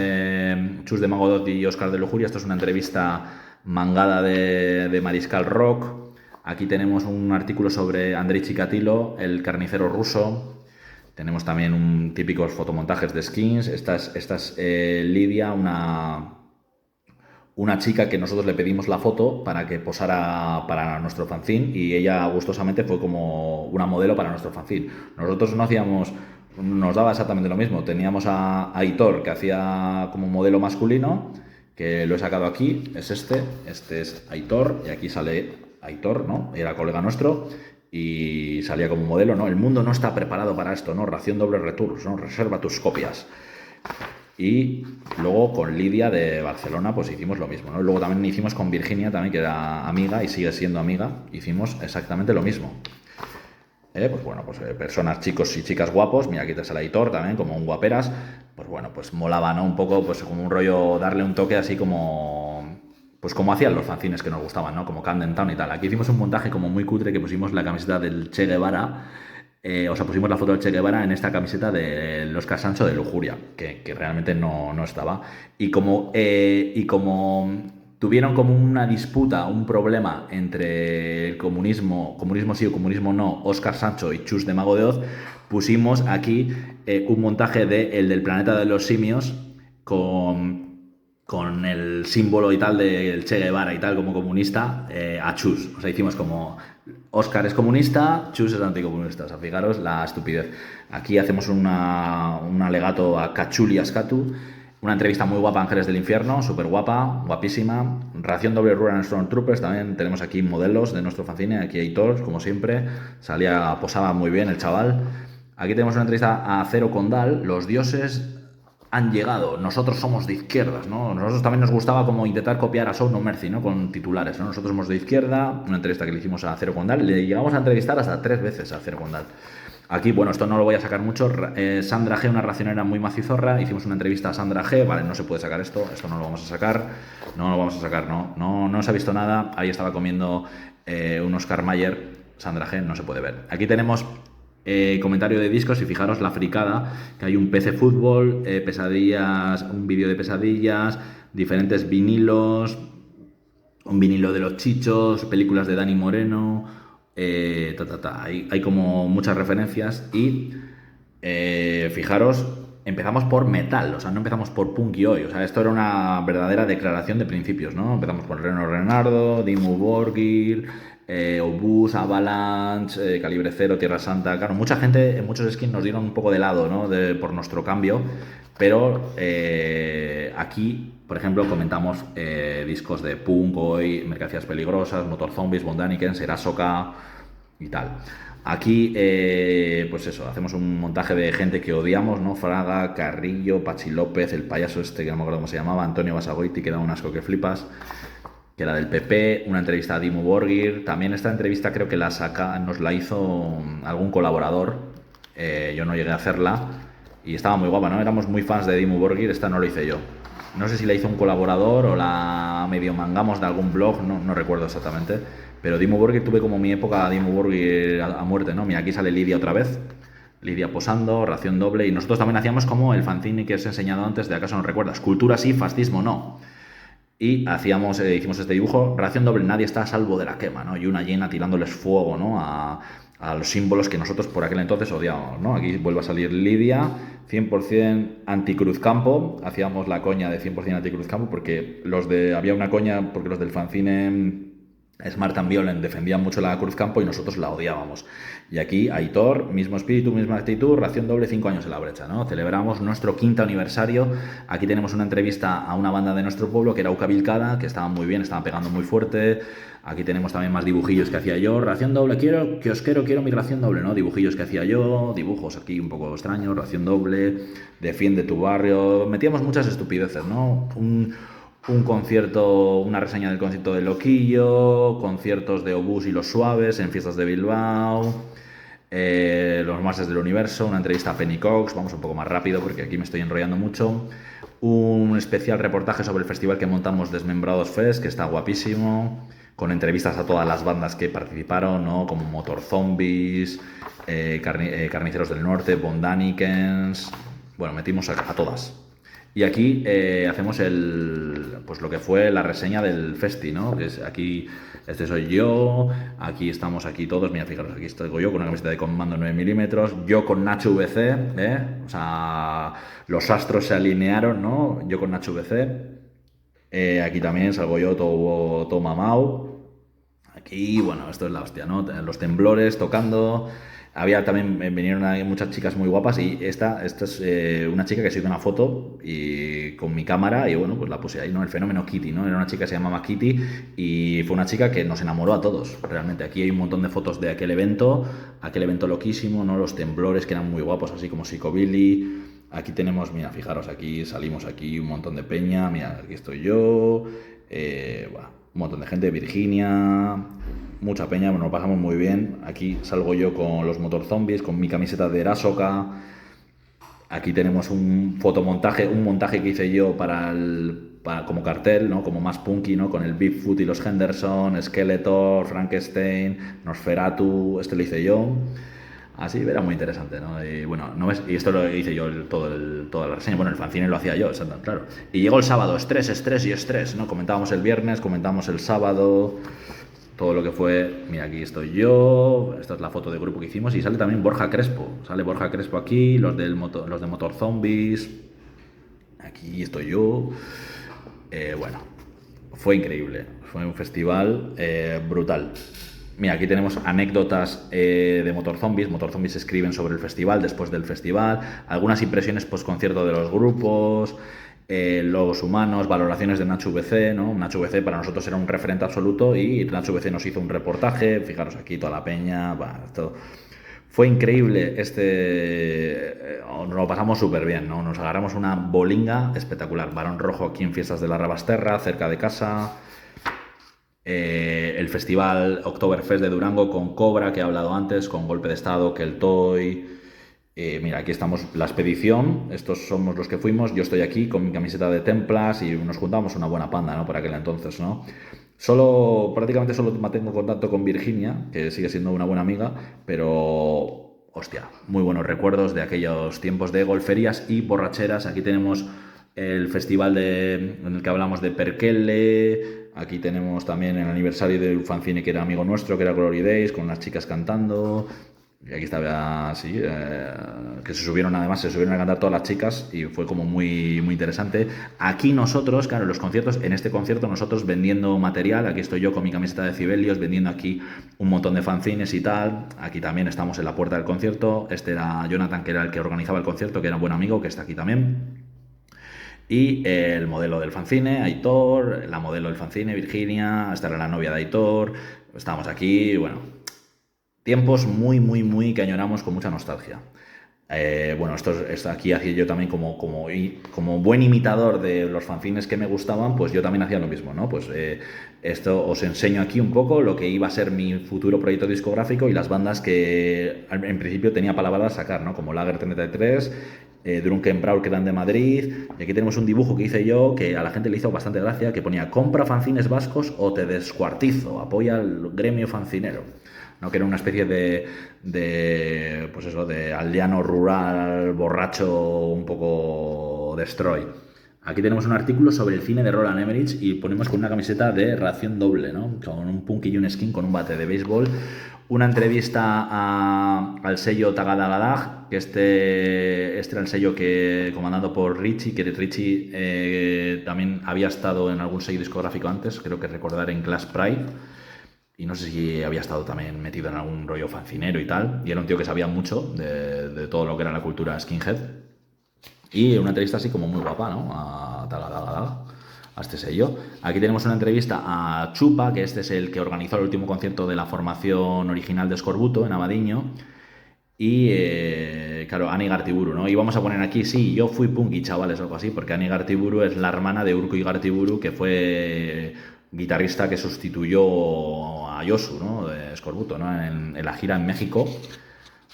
Chus de Magodot y Óscar de Lujuria. Esto es una entrevista mangada de Mariscal Rock. Aquí tenemos un artículo sobre Andrei Chikatilo, el carnicero ruso. Tenemos también típicos fotomontajes de skins. Esta es Lidia, una chica que nosotros le pedimos la foto para que posara para nuestro fanzine, y ella gustosamente fue como una modelo para nuestro fanzine. Nosotros nos daba exactamente lo mismo. Teníamos a Aitor, que hacía como modelo masculino, que lo he sacado aquí, es este es Aitor, y aquí sale Aitor, ¿no? Era colega nuestro y salía como modelo, ¿no? El mundo no está preparado para esto, ¿no? Ración doble retours, ¿no? Reserva tus copias. Y luego con Lidia de Barcelona pues hicimos lo mismo, ¿no? Luego también hicimos con Virginia, también, que era amiga y sigue siendo amiga. Hicimos exactamente lo mismo. Personas, chicos y chicas guapos. Mira, aquí te sale Aitor también, como un guaperas. Pues bueno, pues molaba, ¿no? Un poco, pues como un rollo, darle un toque así como... Pues como hacían los fanzines que nos gustaban, ¿no? Como Camden Town y tal. Aquí hicimos un montaje como muy cutre, que pusimos la camiseta del Che Guevara. Pusimos la foto del Che Guevara en esta camiseta del Óscar Sancho de Lujuria, que realmente no estaba. Y como tuvieron como una disputa, un problema entre el comunismo sí o comunismo no, Óscar Sancho y Chus de Mago de Oz, pusimos aquí un montaje el del planeta de los simios con el símbolo y tal del Che Guevara y tal como comunista a Chus. O sea, hicimos como Óscar es comunista, Chus es anticomunista. O sea, fijaros la estupidez. Aquí hacemos un alegato a Cachuli Ascatu. Una entrevista muy guapa a Ángeles del Infierno, súper guapa, guapísima. Ración doble Rural Stormtroopers, también tenemos aquí modelos de nuestro fanzine. Aquí hay todos, como siempre. Posaba muy bien el chaval. Aquí tenemos una entrevista a Cero Condal. Los dioses han llegado, nosotros somos de izquierdas, ¿no? Nosotros también nos gustaba como intentar copiar a Show No Mercy, ¿no? Con titulares, ¿no? Nosotros somos de izquierda. Una entrevista que le hicimos a Cero Condal. Le llegamos a entrevistar hasta 3 veces a Cero Condal. Aquí, bueno, esto no lo voy a sacar mucho. Sandra G, una racionera muy macizorra. Hicimos una entrevista a Sandra G. Vale, no se puede sacar esto no lo vamos a sacar. No se ha visto nada. Ahí estaba comiendo un Oscar Mayer. Sandra G, no se puede ver. Aquí tenemos comentario de discos, y fijaros la fricada, que hay un PC Fútbol, pesadillas, un vídeo de pesadillas, diferentes vinilos, un vinilo de los Chichos, películas de Dani Moreno. Hay como muchas referencias. Y fijaros, empezamos por metal, o sea, no empezamos por punk y hoy. O sea, esto era una verdadera declaración de principios, ¿no? Empezamos por Reno Renardo, Dimmu Borgir, Obús, Avalanche, Calibre Cero, Tierra Santa. Claro, mucha gente, en muchos skins nos dieron un poco de lado, ¿no? Por nuestro cambio. Pero aquí, por ejemplo, comentamos discos de punk hoy, Mercancías Peligrosas, Motor Zombies, Bondaniken, Serasoka. y tal. Aquí, pues eso, hacemos un montaje de gente que odiamos, ¿no? Fraga, Carrillo, Pachi López, el payaso este que no me acuerdo cómo se llamaba, Antonio Basagoiti, que era un asco que flipas, que era del PP, una entrevista a Dimmu Borgir. También esta entrevista creo que nos la hizo algún colaborador, yo no llegué a hacerla, y estaba muy guapa, ¿no? Éramos muy fans de Dimmu Borgir, esta no lo hice yo. No sé si la hizo un colaborador o la medio mangamos de algún blog, no recuerdo exactamente. Pero Dimmu Borgir tuve como mi época Dimmu Borgir a muerte, ¿no? Mira, aquí sale Lidia otra vez. Lidia posando, ración doble. Y nosotros también hacíamos como el fanzine que os he enseñado antes, de acaso no recuerdas. Cultura sí, fascismo no. Y hicimos este dibujo, ración doble, nadie está a salvo de la quema, ¿no? Y una hiena tirándoles fuego, ¿no? A los símbolos que nosotros por aquel entonces odiábamos, ¿no? Aquí vuelve a salir Lidia, 100% anticruzcampo, hacíamos la coña de 100% anticruzcampo porque había una coña porque los del fanzine Smart and Violent defendían mucho la Cruzcampo y nosotros la odiábamos. Y aquí Aitor, mismo espíritu, misma actitud, ración doble, 5 años en la brecha, ¿no? Celebramos nuestro 5º aniversario. Aquí tenemos una entrevista a una banda de nuestro pueblo que era Uca Vilcada, que estaban muy bien, estaban pegando muy fuerte. Aquí tenemos también más dibujillos que hacía yo. Ración doble, quiero mi ración doble, ¿no? Dibujillos que hacía yo, dibujos aquí un poco extraños, ración doble, defiende tu barrio. Metíamos muchas estupideces, ¿no? Un concierto, una reseña del concierto de Loquillo, conciertos de Obús y Los Suaves en fiestas de Bilbao, los Marses del Universo, una entrevista a Penny Cox, vamos un poco más rápido porque aquí me estoy enrollando mucho, un especial reportaje sobre el festival que montamos Desmembrados Fest, que está guapísimo, con entrevistas a todas las bandas que participaron, ¿no? Como Motor Zombies, Carniceros del Norte, Bondanikens, bueno, metimos a todas. Y aquí hacemos pues lo que fue la reseña del festi, ¿no? Que es aquí, este soy yo, aquí estamos aquí todos, mira, fijaros, aquí estoy yo con una camiseta de comando 9 milímetros, yo con Nacho VC, o sea, los astros se alinearon, ¿no? Yo con Nacho VC, aquí también salgo yo todo mamao. Aquí, bueno, esto es la hostia, ¿no? Los temblores tocando. Vinieron muchas chicas muy guapas y esta es una chica que se hizo una foto y con mi cámara y bueno, pues la puse ahí, ¿no? El fenómeno Kitty, ¿no? Era una chica que se llamaba Kitty y fue una chica que nos enamoró a todos, realmente. Aquí hay un montón de fotos de aquel evento loquísimo, ¿no? Los temblores que eran muy guapos, así como Psychobilly. Aquí tenemos, mira, fijaros, aquí salimos aquí un montón de peña, mira, aquí estoy yo, un montón de gente, Virginia, mucha peña, nos pasamos muy bien. Aquí salgo yo con los Motor Zombies, con mi camiseta de Erasoka. Aquí tenemos un montaje que hice yo como cartel, ¿no? Como más punky, ¿no? Con el Bigfoot y los Henderson, Skeletor, Frankenstein, Nosferatu, este lo hice yo. Así era muy interesante, ¿no? Y bueno, y esto lo hice yo toda la reseña. Bueno, el fanzine lo hacía yo, claro. Y llegó el sábado, estrés y estrés, ¿no? Comentábamos el viernes, comentamos el sábado, todo lo que fue. Mira, aquí estoy yo, esta es la foto de grupo que hicimos y sale también Borja Crespo. Sale Borja Crespo aquí, los de Motor Zombies. Aquí estoy yo. Bueno, fue increíble. Fue un festival brutal. Mira, aquí tenemos anécdotas de Motor Zombies. Motor Zombies escriben sobre el festival, después del festival, algunas impresiones post-concierto de los grupos, los humanos, valoraciones de Nacho VC, ¿no? Nacho VC para nosotros era un referente absoluto y Nacho VC nos hizo un reportaje. Fijaros aquí toda la peña, esto fue increíble. Nos lo pasamos súper bien, ¿no? Nos agarramos una bolinga espectacular. Barón Rojo aquí en Fiestas de la Rabasterra, cerca de casa. El festival Oktoberfest de Durango con Cobra, que he hablado antes, con Golpe de Estado, Keltoy. Mira, aquí estamos, la expedición, estos somos los que fuimos, yo estoy aquí con mi camiseta de Templas y nos juntamos una buena panda, ¿no? Por aquel entonces, ¿no? Prácticamente solo mantengo contacto con Virginia, que sigue siendo una buena amiga, pero, hostia, muy buenos recuerdos de aquellos tiempos de golferías y borracheras. Aquí tenemos el festival en el que hablamos de Perkele. Aquí tenemos también el aniversario del fanzine que era amigo nuestro, que era Glory Days, con las chicas cantando. Y aquí estaba, sí, que se subieron a cantar todas las chicas y fue como muy, muy interesante. Aquí nosotros, claro, en este concierto nosotros vendiendo material, aquí estoy yo con mi camiseta de Cibelios, vendiendo aquí un montón de fanzines y tal. Aquí también estamos en la puerta del concierto. Este era Jonathan, que era el que organizaba el concierto, que era un buen amigo, que está aquí también. Y el modelo del fanzine, Aitor, la modelo del fanzine, Virginia, esta era la novia de Aitor, estábamos aquí, bueno, tiempos muy, muy, muy que añoramos con mucha nostalgia. Bueno, esto aquí hacía yo también como buen imitador de los fanzines que me gustaban, pues yo también hacía lo mismo, ¿no? Pues esto os enseño aquí un poco lo que iba a ser mi futuro proyecto discográfico y las bandas que en principio tenía palabradas sacar, ¿no? Como Lager 33, Drunken Brawl, que eran de Madrid. Y aquí tenemos un dibujo que hice yo que a la gente le hizo bastante gracia, que ponía: compra fanzines vascos o te descuartizo, apoya al gremio fancinero. ¿No? Que era una especie pues eso, de aldeano rural, borracho, un poco destroy. Aquí tenemos un artículo sobre el cine de Roland Emmerich y ponemos con una camiseta de Ración Doble, ¿no? Con un punk y un skin con un bate de béisbol. Una entrevista al sello Tagadagadag, que este era el sello comandado por Richie, que Richie también había estado en algún sello discográfico antes, creo que recordar en Class Pride. Y no sé si había estado también metido en algún rollo fancinero y tal. Y era un tío que sabía mucho de todo lo que era la cultura skinhead. Y una entrevista así como muy guapa, ¿no? A este sello. Aquí tenemos una entrevista a Chupa, que este es el que organizó el último concierto de la formación original de Escorbuto en Abadiño. Y claro, Ani Gartiburu, ¿no? Y vamos a poner aquí, sí, yo fui punky, chavales, o algo así, porque Ani Gartiburu es la hermana de Urko Igartiburu, que fue guitarrista que sustituyó a Yosu, ¿no? De Escorbuto, ¿no? En la gira en México.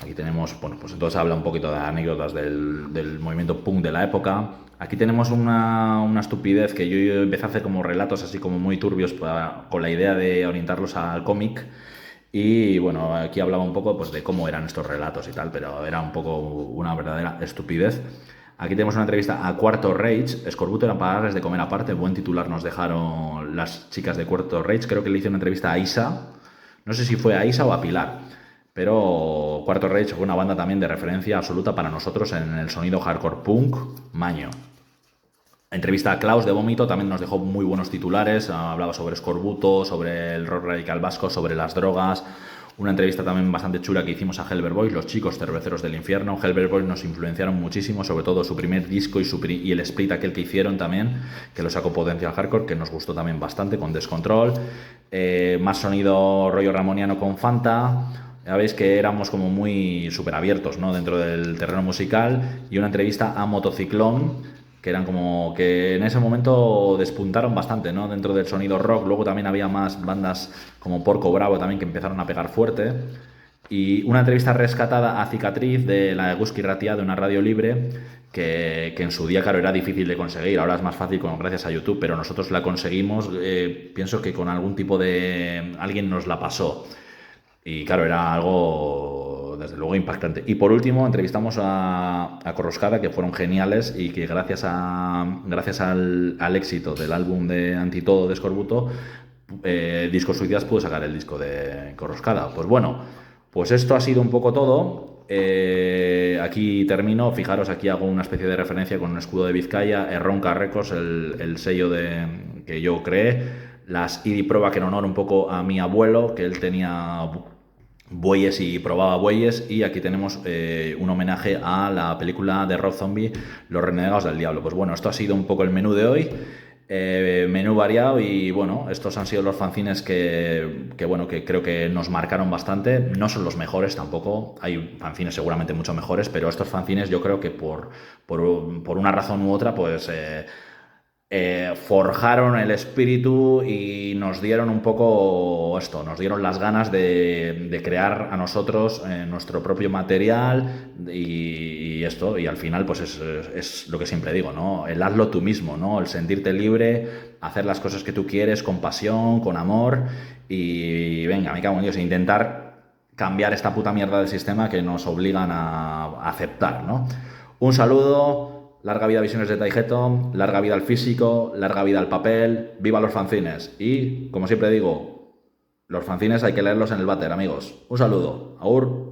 Aquí tenemos, bueno, pues entonces habla un poquito de anécdotas del movimiento punk de la época. Aquí tenemos una estupidez que yo empecé a hacer como relatos así como muy turbios con la idea de orientarlos al cómic. Y bueno, aquí hablaba un poco pues de cómo eran estos relatos y tal, pero era un poco una verdadera estupidez. Aquí tenemos una entrevista a Cuarto Rage. Escorbuto eran para darles de comer aparte. Buen titular nos dejaron las chicas de Cuarto Rage. Creo que le hice una entrevista a Isa. No sé si fue a Isa o a Pilar. Pero Cuarto Rage fue una banda también de referencia absoluta para nosotros en el sonido hardcore punk maño. Entrevista a Klaus de Vómito también nos dejó muy buenos titulares. Hablaba sobre Escorbuto, sobre el rock radical vasco, sobre las drogas. Una entrevista también bastante chula que hicimos a Helber Boys, los chicos cerveceros del infierno. Helber Boys nos influenciaron muchísimo, sobre todo su primer disco y el split aquel que hicieron también, que lo sacó Potencial Hardcore, que nos gustó también bastante, con Descontrol. Más sonido rollo ramoniano con Fanta. Ya veis que éramos como muy súper abiertos, ¿no? Dentro del terreno musical. Y una entrevista a Motociclón, que eran como que en ese momento despuntaron bastante, ¿no? Dentro del sonido rock. Luego también había más bandas como Porco Bravo también que empezaron a pegar fuerte. Y una entrevista rescatada a Cicatriz de la Eguzki Ratia, de una radio libre, que en su día, claro, era difícil de conseguir. Ahora es más fácil gracias a YouTube, pero nosotros la conseguimos, pienso que con algún tipo de... alguien nos la pasó. Y claro, era algo, desde luego, impactante. Y por último, entrevistamos a Corroscada, que fueron geniales y que gracias al éxito del álbum de Antitodo de Escorbuto, Discos Suicidas pudo sacar el disco de Corroscada. Pues bueno, pues esto ha sido un poco todo. Aquí termino. Fijaros, aquí hago una especie de referencia con un escudo de Vizcaya, Erronca Records, el sello que yo creé. Las ID Proba, que en honor un poco a mi abuelo, que él tenía bueyes y probaba bueyes. Y aquí tenemos un homenaje a la película de Rob Zombie, Los Renegados del Diablo. Pues bueno, esto ha sido un poco el menú de hoy. Menú variado y bueno, estos han sido los fanzines que creo que nos marcaron bastante. No son los mejores tampoco, hay fanzines seguramente mucho mejores, pero estos fanzines yo creo que por una razón u otra pues forjaron el espíritu y nos dieron un poco esto, nos dieron las ganas de crear a nosotros nuestro propio material y esto, y al final pues es lo que siempre digo, ¿no? El hazlo tú mismo, ¿no? El sentirte libre, hacer las cosas que tú quieres con pasión, con amor y venga, me cago en Dios, e intentar cambiar esta puta mierda del sistema que nos obligan a aceptar, ¿no? Un saludo. Larga vida a Visiones de Taijeto, larga vida al físico, larga vida al papel, viva los fanzines. Y, como siempre digo, los fanzines hay que leerlos en el váter, amigos. Un saludo. Agur.